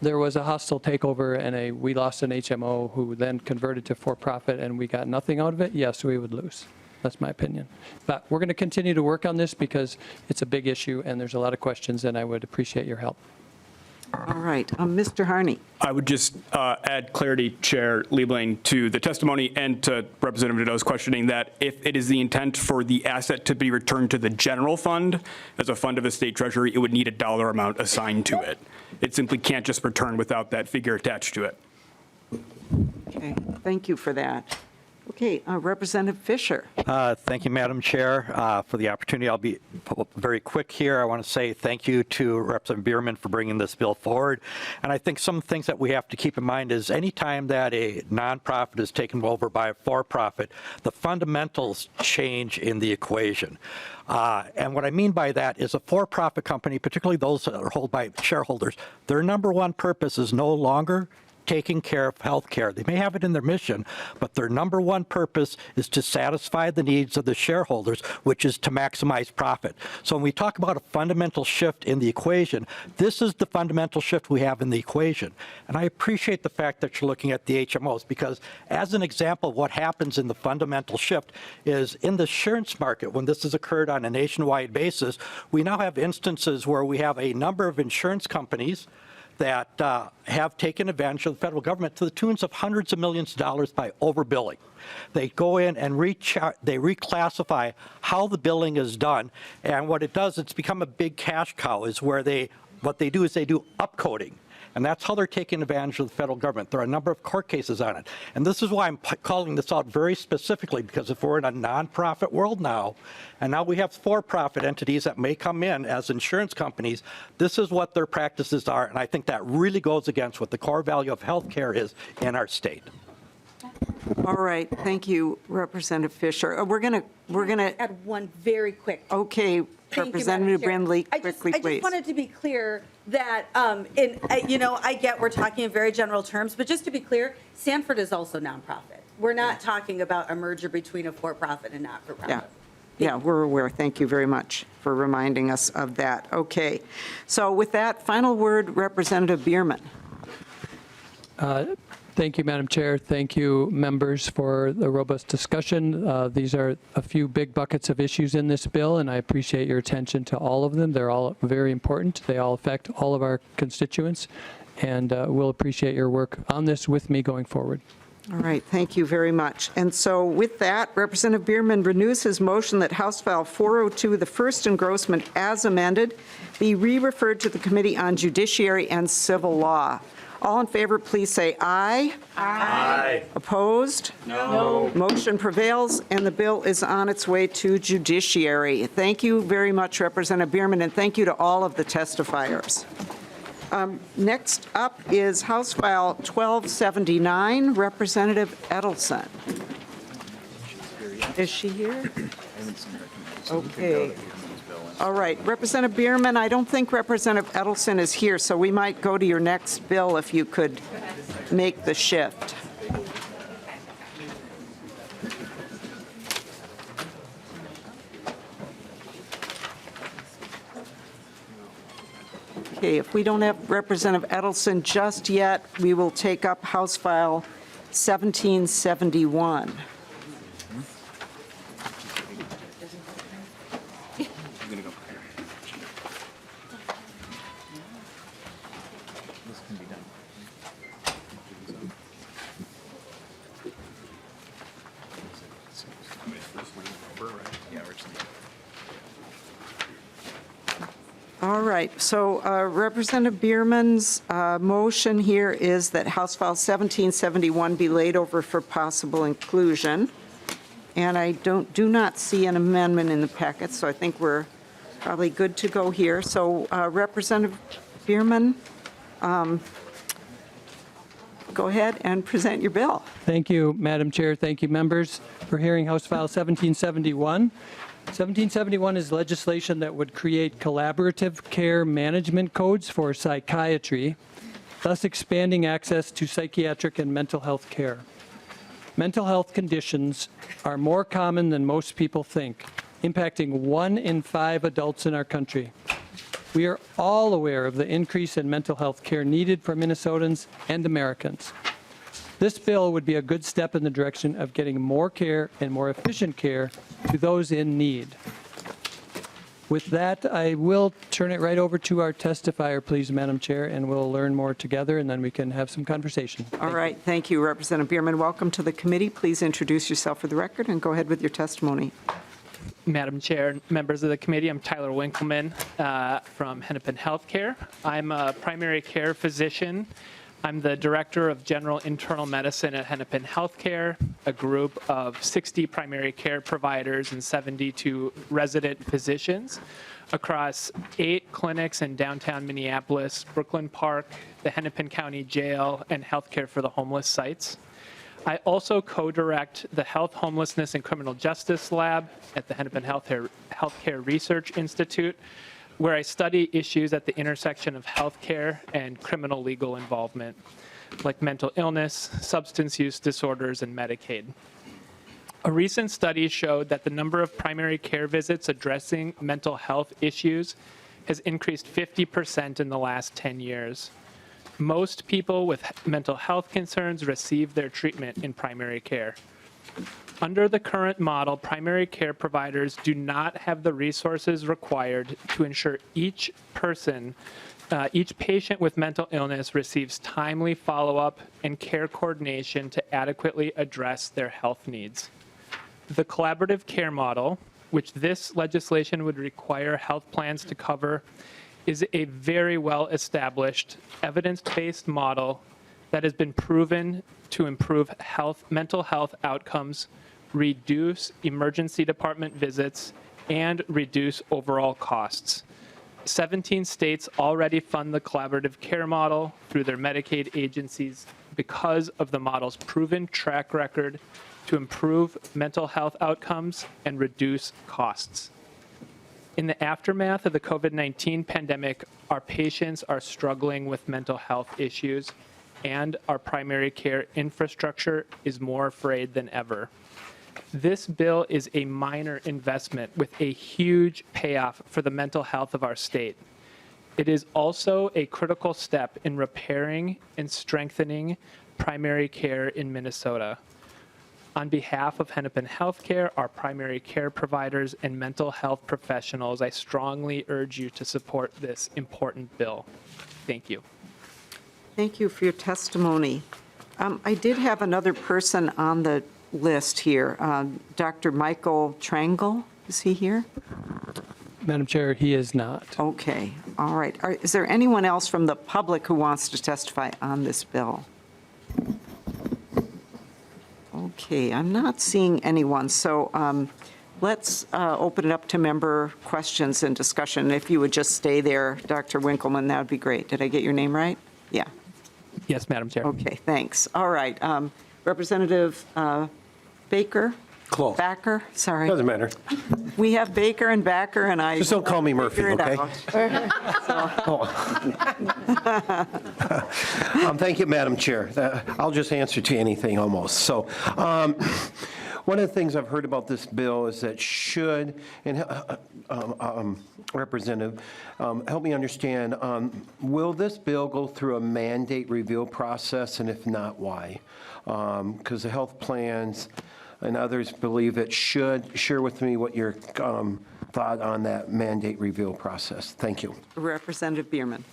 there was a hostile takeover and we lost an HMO who then converted to for-profit and we got nothing out of it, yes, we would lose. That's my opinion. But we're going to continue to work on this because it's a big issue and there's a lot of questions, and I would appreciate your help. All right, Mr. Harney. I would just add clarity, Chair Liebling, to the testimony and to Representative Nadeau's questioning that if it is the intent for the asset to be returned to the general fund as a fund of the state treasury, it would need a dollar amount assigned to it. It simply can't just return without that figure attached to it. Okay, thank you for that. Okay, Representative Fisher. Thank you, Madam Chair, for the opportunity. I'll be very quick here. I want to say thank you to Representative Bierman for bringing this bill forward. And I think some things that we have to keep in mind is anytime that a nonprofit is taken over by a for-profit, the fundamentals change in the equation. And what I mean by that is a for-profit company, particularly those that are held by shareholders, their number one purpose is no longer taking care of health care. They may have it in their mission, but their number one purpose is to satisfy the needs of the shareholders, which is to maximize profit. So when we talk about a fundamental shift in the equation, this is the fundamental shift we have in the equation. And I appreciate the fact that you're looking at the HMOs, because as an example of what happens in the fundamental shift is in the insurance market, when this has occurred on a nationwide basis, we now have instances where we have a number of insurance companies that have taken advantage of the federal government to the tunes of hundreds of millions of dollars by overbilling. They go in and they reclassify how the billing is done, and what it does, it's become a big cash cow, is where what they do is they do upcoding. And that's how they're taking advantage of the federal government. There are a number of court cases on it. And this is why I'm calling this out very specifically, because if we're in a nonprofit world now, and now we have for-profit entities that may come in as insurance companies, this is what their practices are. And I think that really goes against what the core value of health care is in our state. All right, thank you, Representative Fisher. We're gonna add one very quick. Okay, Representative Brindley, quickly, I please. just wanted to be clear that, I get we're talking in very general terms, but just to be clear, Sanford is also nonprofit. We're not talking about a merger between a for-profit and not-for-profit. Yeah, we're aware. Thank you very much for reminding us of that. Okay, so with that, final word, Representative Bierman. Thank you, Madam Chair. Thank you, members, for the robust discussion. These are a few big buckets of issues in this bill, and I appreciate your attention to all of them. They're all very important. They all affect all of our constituents, and we'll appreciate your work on this with me going forward. All right, thank you very much. And so with that, Representative Bierman renews his motion that House File 402, the first engrossment as amended, be re-referred to the Committee on Judiciary and Civil Law. All in favor, please say aye. Aye. Opposed? No. Motion prevails, and the bill is on its way to judiciary. Thank you very much, Representative Bierman, and thank you to all of the testifiers. Next up is House File 1279, Representative Edelson. Is she here? Okay. All right, Representative Bierman, I don't think Representative Edelson is here, so we might go to your next bill if you could make the shift. Okay, if we don't have Representative Edelson just yet, we will take up House File 1771. All right, so Representative Bierman's motion here is that House File 1771 be laid over for possible inclusion. And I do not see an amendment in the packet, so I think we're probably good to go here. So Representative Bierman, go ahead and present your bill. Thank you, Madam Chair. Thank you, members, for hearing House File 1771. 1771 is legislation that would create collaborative care management codes for psychiatry, thus expanding access to psychiatric and mental health care. Mental health conditions are more common than most people think, impacting 1 in 5 adults in our country. We are all aware of the increase in mental health care needed for Minnesotans and Americans. This bill would be a good step in the direction of getting more care and more efficient care to those in need. With that, I will turn it right over to our testifier, please, Madam Chair, and we'll learn more together, and then we can have some conversation. All right, thank you, Representative Bierman. Welcome to the committee. Please introduce yourself for the record and go ahead with your testimony. Madam Chair, members of the committee, I'm Tyler Winkleman from Hennepin Healthcare. I'm a primary care physician. I'm the Director of General Internal Medicine at Hennepin Healthcare, a group of 60 primary care providers and 72 resident physicians across 8 clinics in downtown Minneapolis, Brooklyn Park, the Hennepin County Jail, and Healthcare for the Homeless sites. I also co-direct the Health, Homelessness, and Criminal Justice Lab at the Hennepin Healthcare Research Institute, where I study issues at the intersection of healthcare and criminal legal involvement, like mental illness, substance use disorders, and Medicaid. A recent study showed that the number of primary care visits addressing mental health issues has increased 50% in the last 10 years. Most people with mental health concerns receive their treatment in primary care. Under the current model, primary care providers do not have the resources required to ensure each patient with mental illness receives timely follow-up and care coordination to adequately address their health needs. The collaborative care model, which this legislation would require health plans to cover, is a very well-established, evidence-based model that has been proven to improve mental health outcomes, reduce emergency department visits, and reduce overall costs. 17 states already fund the collaborative care model through their Medicaid agencies because of the model's proven track record to improve mental health outcomes and reduce costs. In the aftermath of the COVID-19 pandemic, our patients are struggling with mental health issues, and our primary care infrastructure is more afraid than ever. This bill is a minor investment with a huge payoff for the mental health of our state. It is also a critical step in repairing and strengthening primary care in Minnesota. On behalf of Hennepin Healthcare, our primary care providers, and mental health professionals, I strongly urge you to support this important bill. Thank you. Thank you for your testimony. I did have another person on the list here, Dr. Michael Trangle. Is he here? Madam Chair, he is not. Okay. All right. Is there anyone else from the public who wants to testify on this bill? Okay, I'm not seeing anyone, so let's open it up to member questions and discussion. If you would just stay there, Dr. Winkleman, that would be great. Did I get your name right? Yeah. Yes, Madam Chair. Okay, thanks. All right. Representative Baker? Close. Backer, sorry. Doesn't matter. We have Baker and Backer, and I... Just don't call me Murphy, figure it okay? Thank you, Madam Chair. I'll just answer to anything almost. So one of the things I've heard about this bill is that should, and Representative, help me understand, will this bill go through a mandate review process, and if not, why? Because the health plans and others believe it should. Share with me what your thought on that mandate review process. Thank you. Representative Bierman.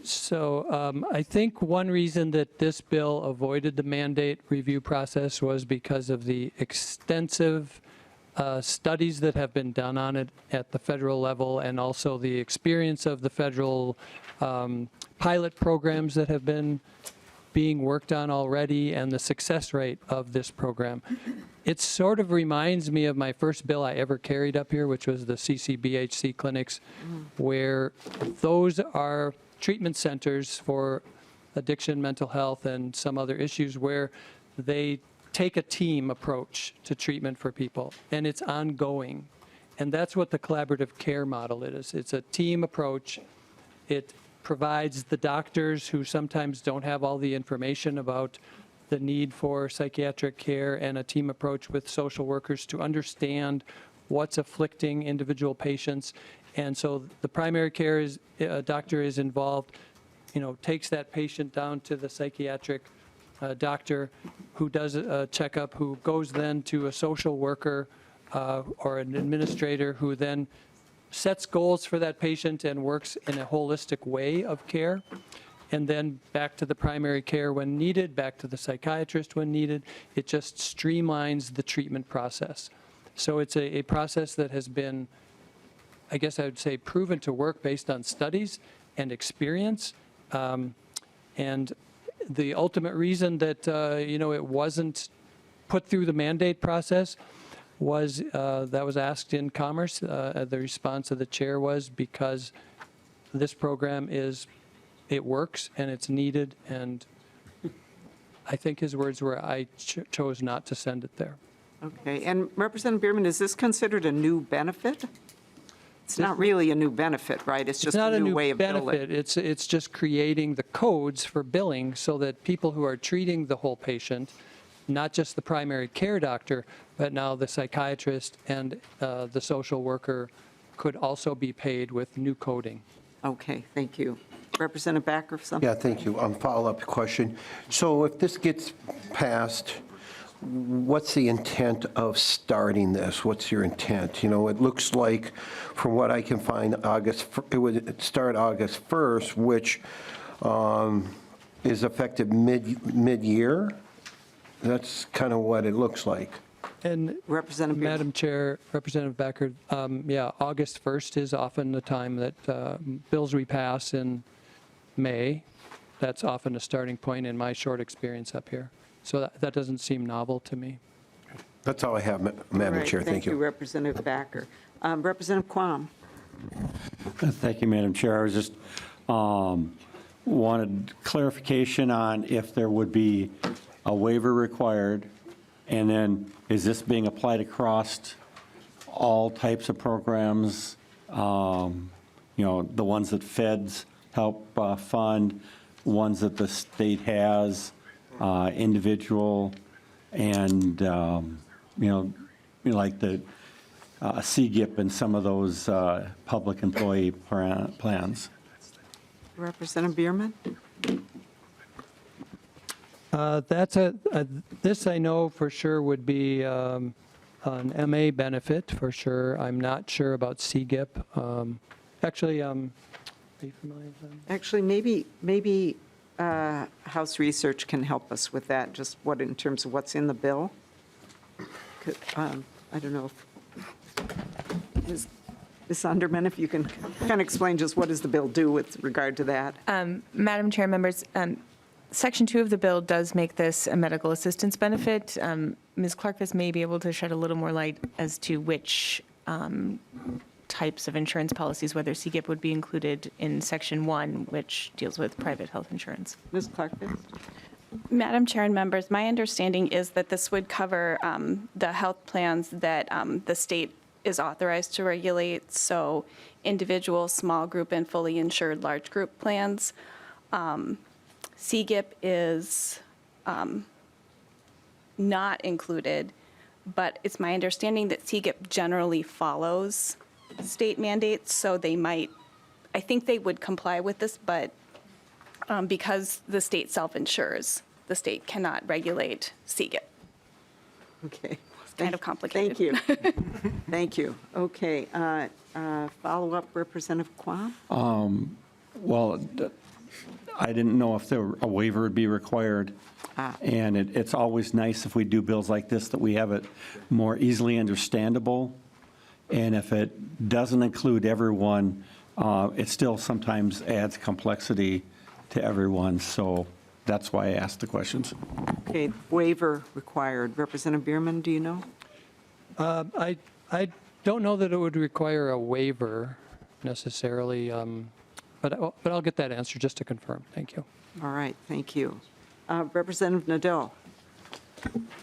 So I think one reason that this bill avoided the mandate review process was because of the extensive studies that have been done on it at the federal level, and also the experience of the federal pilot programs that have been being worked on already, and the success rate of this program. It sort of reminds me of my first bill I ever carried up here, which was the CCBHC clinics, where those are treatment centers for addiction, mental health, and some other issues where they take a team approach to treatment for people, and it's ongoing. And that's what the collaborative care model is. It's a team approach. It provides the doctors who sometimes don't have all the information about the need for psychiatric care, and a team approach with social workers to understand what's afflicting individual patients. And so the primary care doctor is involved, takes that patient down to the psychiatric doctor, who does a checkup, who goes then to a social worker or an administrator, who then sets goals for that patient and works in a holistic way of care. And then back to the primary care when needed, back to the psychiatrist when needed. It just streamlines the treatment process. So it's a process that has been, I guess I would say, proven to work based on studies and experience. And the ultimate reason that, it wasn't put through the mandate process was, that was asked in Commerce. The response of the chair was because this program it works and it's needed, and I think his words were, I chose not to send it there. Okay, and Representative Bierman, is this considered a new benefit? It's not really a new benefit, right? It's just a new way of billing. It's not a new benefit. It's just creating the codes for billing so that people who are treating the whole patient, not just the primary care doctor, but now the psychiatrist and the social worker, could also be paid with new coding. Okay, thank you. Representative Backer, something? Yeah, thank you. Follow-up question. So if this gets passed, what's the intent of starting this? What's your intent? It looks like, from what I can find, it would start August 1st, which is effective mid-year. That's kind of what it looks like. And Madam Chair, Representative Backer, August 1st is often the time that bills we pass in May. That's often a starting point in my short experience up here. So that doesn't seem novel to me. That's all I have, Madam Chair. Thank you. Representative Backer. Representative Quam. Thank you, Madam Chair. I was just wanted clarification on if there would be a waiver required, and then is this being applied across all types of programs, the ones that feds help fund, ones that the state has, individual, and, like the CGIP and some of those public employee plans? Representative Bierman? This I know for sure would be an MA benefit for sure. I'm not sure about CGIP. Actually, are you familiar with them? Actually, maybe House Research can help us with that, just in terms of what's in the bill. I don't know if Ms. Sunderman, if you can kind of explain just what does the bill do with regard to that? Madam Chair, members, Section 2 of the bill does make this a medical assistance benefit. Ms. Clarkvis may be able to shed a little more light as to which types of insurance policies, whether CGIP would be included in Section 1, which deals with private health insurance. Ms. Clarkvis? Madam Chair and members, my understanding is that this would cover the health plans that the state is authorized to regulate, so individual, small group, and fully insured large group plans. CGIP is not included, but it's my understanding that CGIP generally follows state mandates, so they might, I think they would comply with this, but because the state self-insures, the state cannot regulate CGIP. Okay. It's kind of complicated. Thank you. Thank you. Okay. Follow-up, Representative Quam? Well, I didn't know if a waiver would be required. And it's always nice if we do bills like this that we have it more easily understandable. And if it doesn't include everyone, it still sometimes adds complexity to everyone. So that's why I asked the questions. Okay, waiver required. Representative Bierman, do you know? I don't know that it would require a waiver necessarily, but I'll get that answer just to confirm. Thank you. All right, thank you. Representative Nadeau.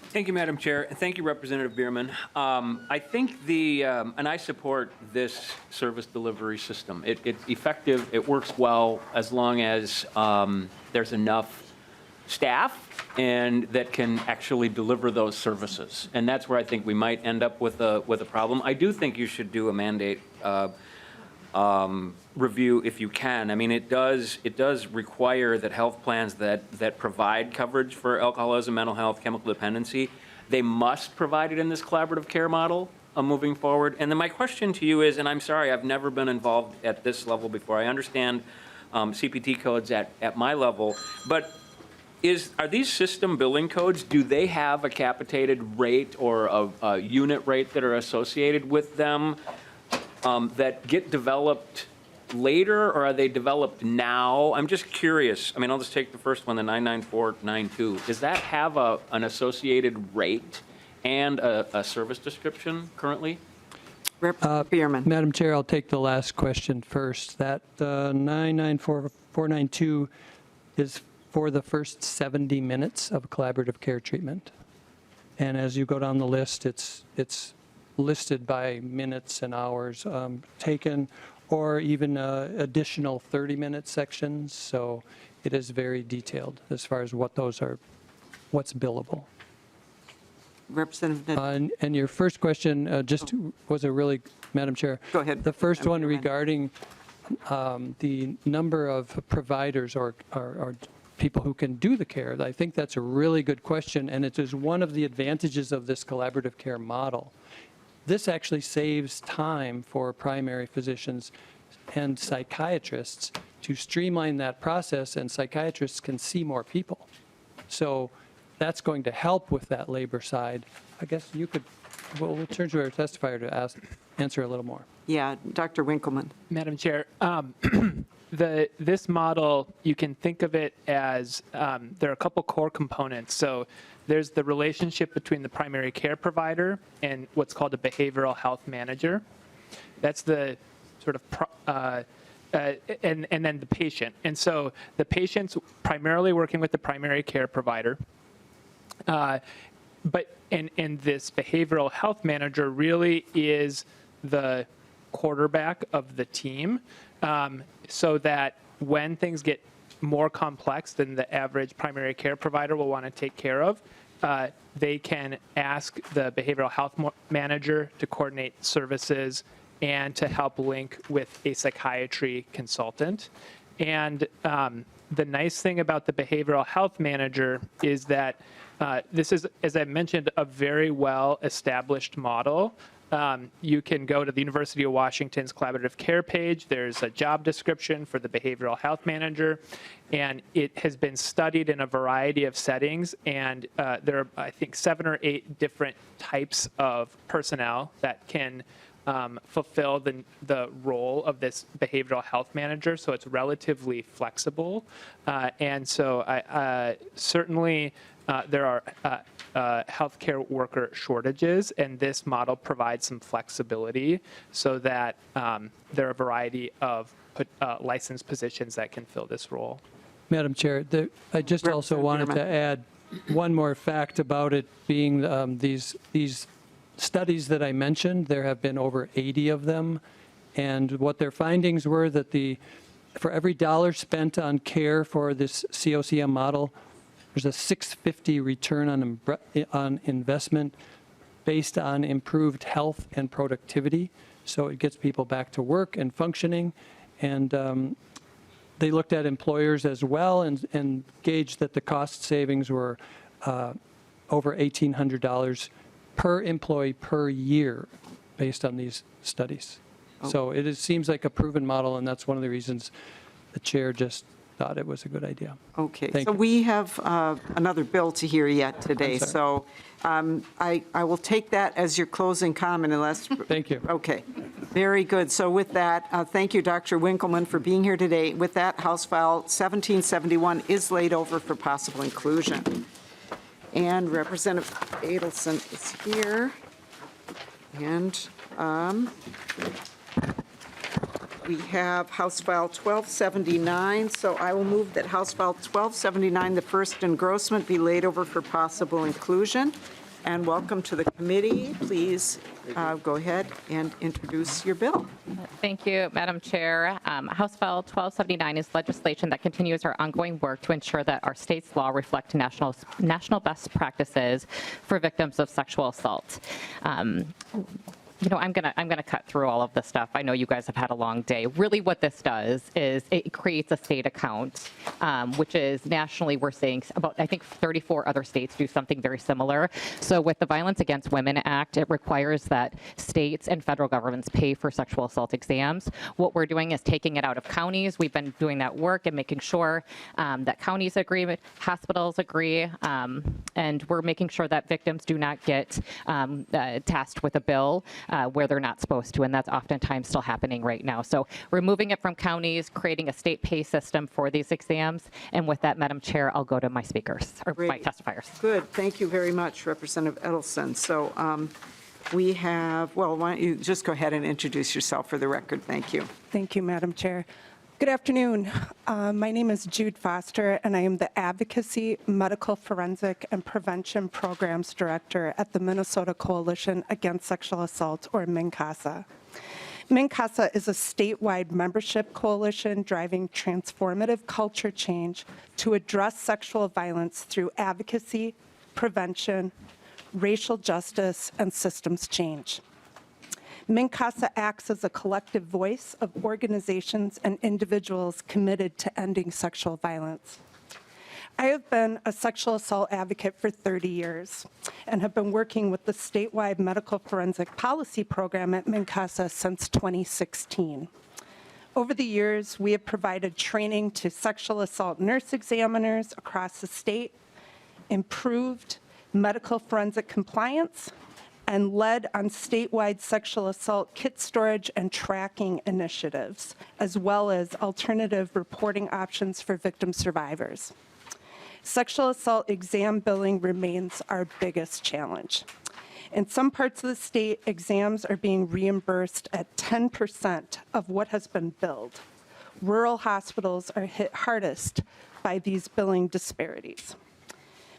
Thank you, Madam Chair, and thank you, Representative Bierman. I think and I support this service delivery system. It's effective, it works well, as long as there's enough staff and that can actually deliver those services. And that's where I think we might end up with a problem. I do think you should do a mandate review if you can. I mean, it does require that health plans that provide coverage for alcoholism, mental health, chemical dependency, they must provide it in this collaborative care model moving forward. And then my question to you is, and I'm sorry, I've never been involved at this level before. I understand CPT codes at my level, but are these system billing codes, do they have a capitated rate or a unit rate that are associated with them that get developed later, or are they developed now? I'm just curious. I mean, I'll just take the first one, the 99492. Does that have an associated rate and a service description currently? Bierman. Madam Chair, I'll take the last question first. That 99492 is for the first 70 minutes of collaborative care treatment. And as you go down the list, it's listed by minutes and hours taken, or even additional 30-minute sections. So it is very detailed as far as what those are, what's billable. Representative. And your first question was a really, Madam Chair. Go ahead. The first one regarding the number of providers or people who can do the care. I think that's a really good question, and it is one of the advantages of this collaborative care model. This actually saves time for primary physicians and psychiatrists to streamline that process, and psychiatrists can see more people. So that's going to help with that labor side. I guess you could, we'll turn to our testifier to answer a little more. Yeah, Dr. Winkleman. Madam Chair, this model, you can think of it as there are a couple core components. So there's the relationship between the primary care provider and what's called a behavioral health manager. That's the sort of, and then the patient. And so the patient's primarily working with the primary care provider. But this behavioral health manager really is the quarterback of the team, so that when things get more complex than the average primary care provider will want to take care of, they can ask the behavioral health manager to coordinate services and to help link with a psychiatry consultant. And the nice thing about the behavioral health manager is that this is, as I mentioned, a very well-established model. You can go to the University of Washington's collaborative care page. There's a job description for the behavioral health manager, and it has been studied in a variety of settings. And there are, I think, 7 or 8 different types of personnel that can fulfill the role of this behavioral health manager, so it's relatively flexible. And so certainly there are healthcare worker shortages, and this model provides some flexibility so that there are a variety of licensed positions that can fill this role. Madam Chair, I just also wanted to add one more fact about it being these studies that I mentioned. There have been over 80 of them, and what their findings were that for every dollar spent on care for this COCM model, there's a $6.50 return on investment based on improved health and productivity. So it gets people back to work and functioning, and they looked at employers as well and gauged that the cost savings were over $1,800 per employee per year based on these studies. So it seems like a proven model, and that's one of the reasons the chair just thought it was a good idea. Okay, Thank so you. we have another bill to hear yet today, I'm so I will take that as your closing comment unless. Thank you. Okay, very good. So with that, thank you, Dr. Winkleman, for being here today. With that, House File 1771 is laid over for possible inclusion. And Representative Edelson is here. And we have House File 1279, so I will move that House File 1279, the first engrossment, be laid over for possible inclusion. And welcome to the committee. Please go ahead and introduce your bill. Thank you, Madam Chair. House File 1279 is legislation that continues our ongoing work to ensure that our state's law reflect national best practices for victims of sexual assault. I'm gonna cut through all of this stuff. I know you guys have had a long day. Really what this does is it creates a state account, which is nationally we're seeing about, I think 34 other states do something very similar. So with the Violence Against Women Act, it requires that states and federal governments pay for sexual assault exams. What we're doing is taking it out of counties. We've been doing that work and making sure that counties agree, hospitals agree, and we're making sure that victims do not get tasked with a bill where they're not supposed to, and that's oftentimes still happening right now. So removing it from counties, creating a state pay system for these exams, and with that, Madam Chair, I'll go to my speakers, or my testifiers. Good, thank you very much, Representative Edelson. So we have, well, why don't you just go ahead and introduce yourself for the record. Thank you. Thank you, Madam Chair. Good afternoon. My name is Jude Foster, and I am the Advocacy, Medical Forensic, and Prevention Programs Director at the Minnesota Coalition Against Sexual Assault, or MNCASA. MNCASA is a statewide membership coalition driving transformative culture change to address sexual violence through advocacy, prevention, racial justice, and systems change. MNCASA acts as a collective voice of organizations and individuals committed to ending sexual violence. I have been a sexual assault advocate for 30 years and have been working with the statewide medical forensic policy program at MNCASA since 2016. Over the years, we have provided training to sexual assault nurse examiners across the state, improved medical forensic compliance, and led on statewide sexual assault kit storage and tracking initiatives, as well as alternative reporting options for victim survivors. Sexual assault exam billing remains our biggest challenge. In some parts of the state, exams are being reimbursed at 10% of what has been billed. Rural hospitals are hit hardest by these billing disparities.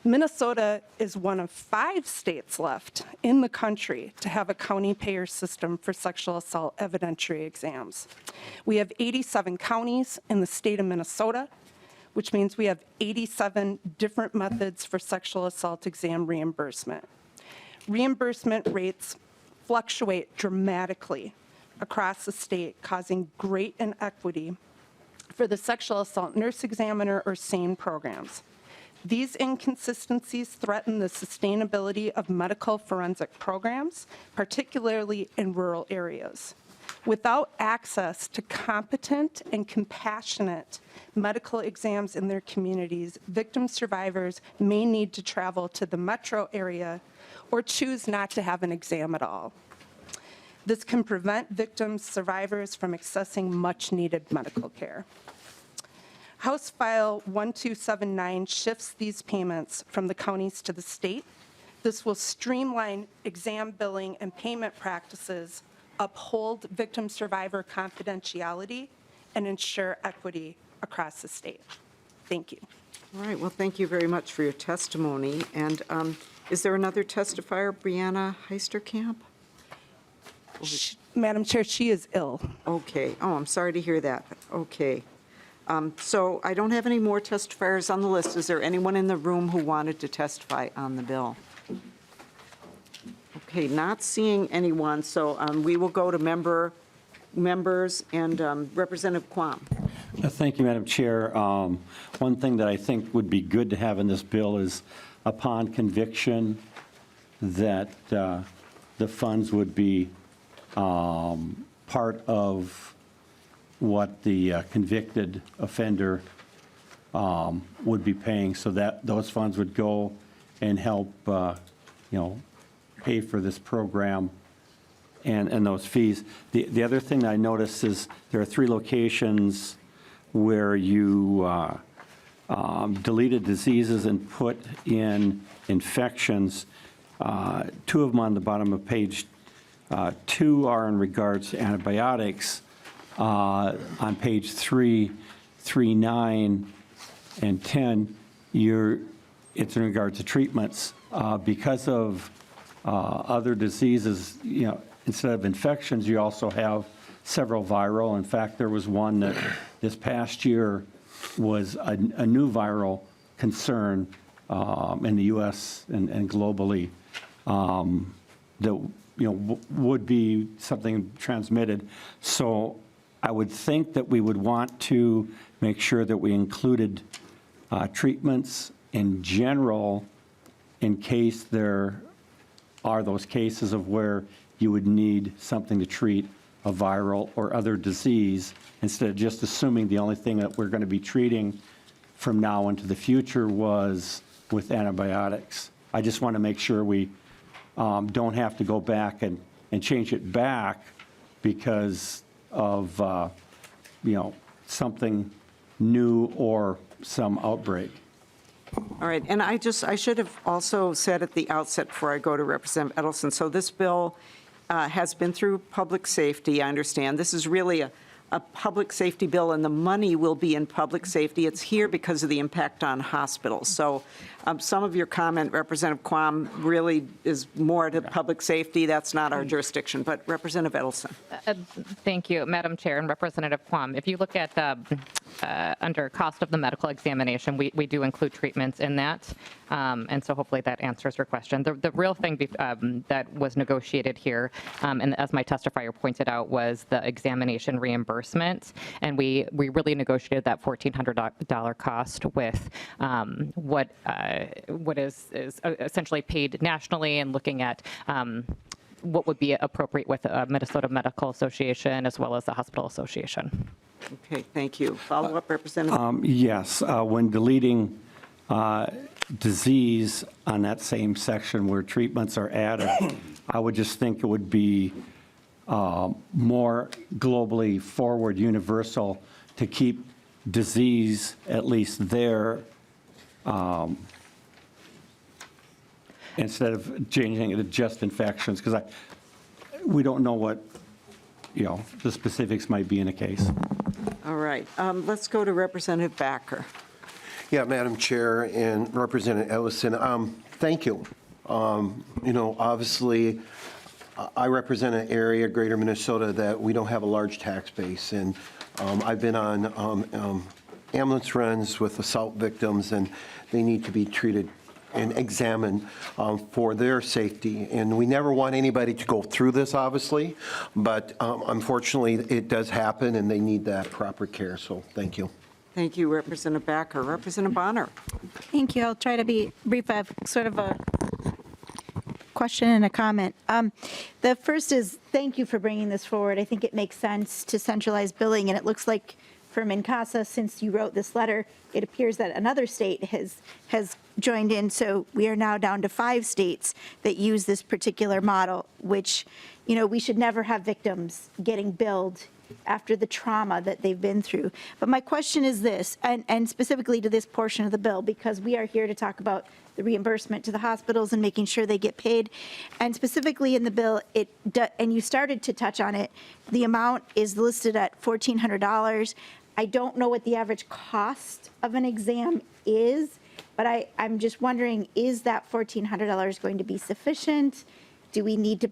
Minnesota is one of 5 states left in the country to have a county payer system for sexual assault evidentiary exams. We have 87 counties in the state of Minnesota, which means we have 87 different methods for sexual assault exam reimbursement. Reimbursement rates fluctuate dramatically across the state, causing great inequity for the sexual assault nurse examiner or SANE programs. These inconsistencies threaten the sustainability of medical forensic programs, particularly in rural areas. Without access to competent and compassionate medical exams in their communities, victim survivors may need to travel to the metro area or choose not to have an exam at all. This can prevent victims, survivors from accessing much-needed medical care. House File 1279 shifts these payments from the counties to the state. This will streamline exam billing and payment practices, uphold victim-survivor confidentiality, and ensure equity across the state. Thank you. All right, well, thank you very much for your testimony. And is there another testifier, Brianna Heisterkamp? Madam Chair, she is ill. Okay. Oh, I'm sorry to hear that. Okay. So I don't have any more testifiers on the list. Is there anyone in the room who wanted to testify on the bill? Okay, not seeing anyone, so we will go to members and Representative Quam. Thank you, Madam Chair. One thing that I think would be good to have in this bill is upon conviction that the funds would be part of what the convicted offender would be paying, so that those funds would go and help, pay for this program and those fees. The other thing I noticed is there are 3 locations where you deleted diseases and put in infections. 2 of them on the bottom of page 2 are in regards to antibiotics. On page 3, 9, and 10, it's in regards to treatments. Because of other diseases, instead of infections, you also have several viral. In fact, there was one that this past year was a new viral concern in the U.S. and globally that would be something transmitted. So I would think that we would want to make sure that we included treatments in general in case there are those cases of where you would need something to treat a viral or other disease, instead of just assuming the only thing that we're going to be treating from now into the future was with antibiotics. I just want to make sure we don't have to go back and change it back because of, something new or some outbreak. All right, and I should have also said at the outset before I go to Representative Edelson, so this bill has been through public safety, I understand. This is really a public safety bill, and the money will be in public safety. It's here because of the impact on hospitals. So some of your comment, Representative Quam, really is more to public safety. That's not our jurisdiction. But Representative Edelson. Thank you, Madam Chair and Representative Quam. If you look at under cost of the medical examination, we do include treatments in that. And so hopefully that answers your question. The real thing that was negotiated here, and as my testifier pointed out, was the examination reimbursement. And we really negotiated that $1,400 cost with what is essentially paid nationally, and looking at what would be appropriate with Minnesota Medical Association as well as the Hospital Association. Okay, thank you. Follow up, Representative. Yes, when deleting disease on that same section where treatments are added, I would just think it would be more globally forward, universal, to keep disease at least there instead of changing it to just infections, because we don't know what the specifics might be in a case. All right, let's go to Representative Backer. Yeah, Madam Chair and Representative Edelson, thank you. Obviously, I represent an area, greater Minnesota, that we don't have a large tax base. And I've been on ambulance runs with assault victims, and they need to be treated and examined for their safety. And we never want anybody to go through this, obviously, but unfortunately, it does happen, and they need that proper care. So thank you. Thank you, Representative Backer. Representative Bonner. Thank you. I'll try to be brief. I have sort of a question and a comment. The first is thank you for bringing this forward. I think it makes sense to centralize billing, and it looks like from INCASA, since you wrote this letter, it appears that another state has joined in. So we are now down to 5 states that use this particular model, which, you know, we should never have victims getting billed after the trauma that they've been through. But my question is this, and specifically to this portion of the bill, because we are here to talk about the reimbursement to the hospitals and making sure they get paid. And specifically in the bill, and you started to touch on it, the amount is listed at $1,400. I don't know what the average cost of an exam is, but I'm just wondering, is that $1,400 going to be sufficient? Do we need to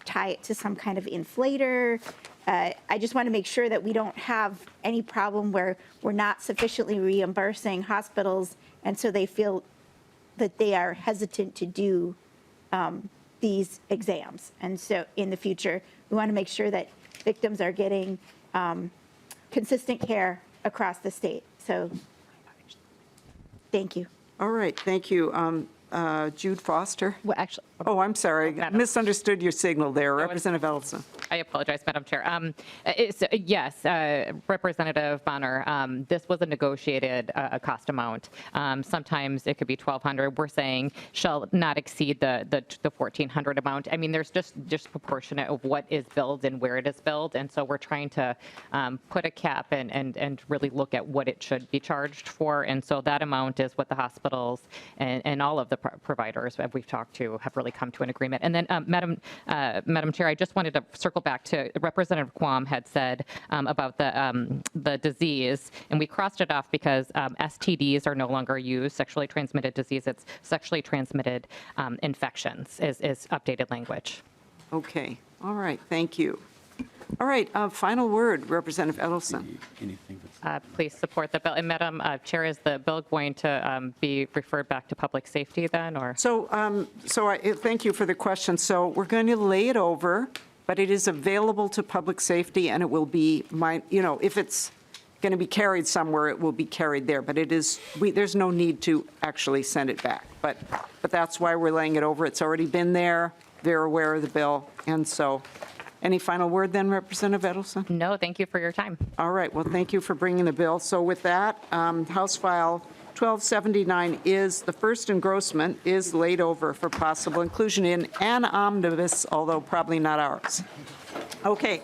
tie it to some kind of inflator? I just want to make sure that we don't have any problem where we're not sufficiently reimbursing hospitals, and so they feel that they are hesitant to do these exams. And so in the future, we want to make sure that victims are getting consistent care across the state. So thank you. All right, thank you. Jude Foster? Well, actually, Oh, I'm sorry. Misunderstood your signal there. Representative Edelson. I apologize, Madam Chair. Yes, Representative Bonner, this was a negotiated cost amount. Sometimes it could be $1,200. We're saying shall not exceed the $1,400 amount. I mean, there's just disproportionate of what is billed and where it is billed, and so we're trying to put a cap and really look at what it should be charged for. And so that amount is what the hospitals and all of the providers that we've talked to have really come to an agreement. And then, Madam Chair, I just wanted to circle back to Representative Quam had said about the disease, and we crossed it off because STDs are no longer used, sexually transmitted disease. It's sexually transmitted infections is updated language. Okay, all right, thank you. All right, final word, Representative Edelson. Please support the bill. And Madam Chair, is the bill going to be referred back to public safety then, or? So thank you for the question. So we're going to lay it over, but it is available to public safety, and it will be, if it's going to be carried somewhere, it will be carried there. But it is, there's no need to actually send it back. But that's why we're laying it over. It's already been there. They're aware of the bill, and so. Any final word then, Representative Edelson? No, thank you for your time. All right, well, thank you for bringing the bill. So with that, House File 1279 is, the first engrossment is laid over for possible inclusion in an omnibus, although probably not ours. Okay,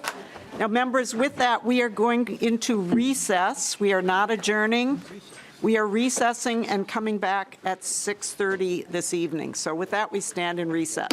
now members, with that, we are going into recess. We are not adjourning. We are recessing and coming back at 6:30 this evening. So with that, we stand in recess.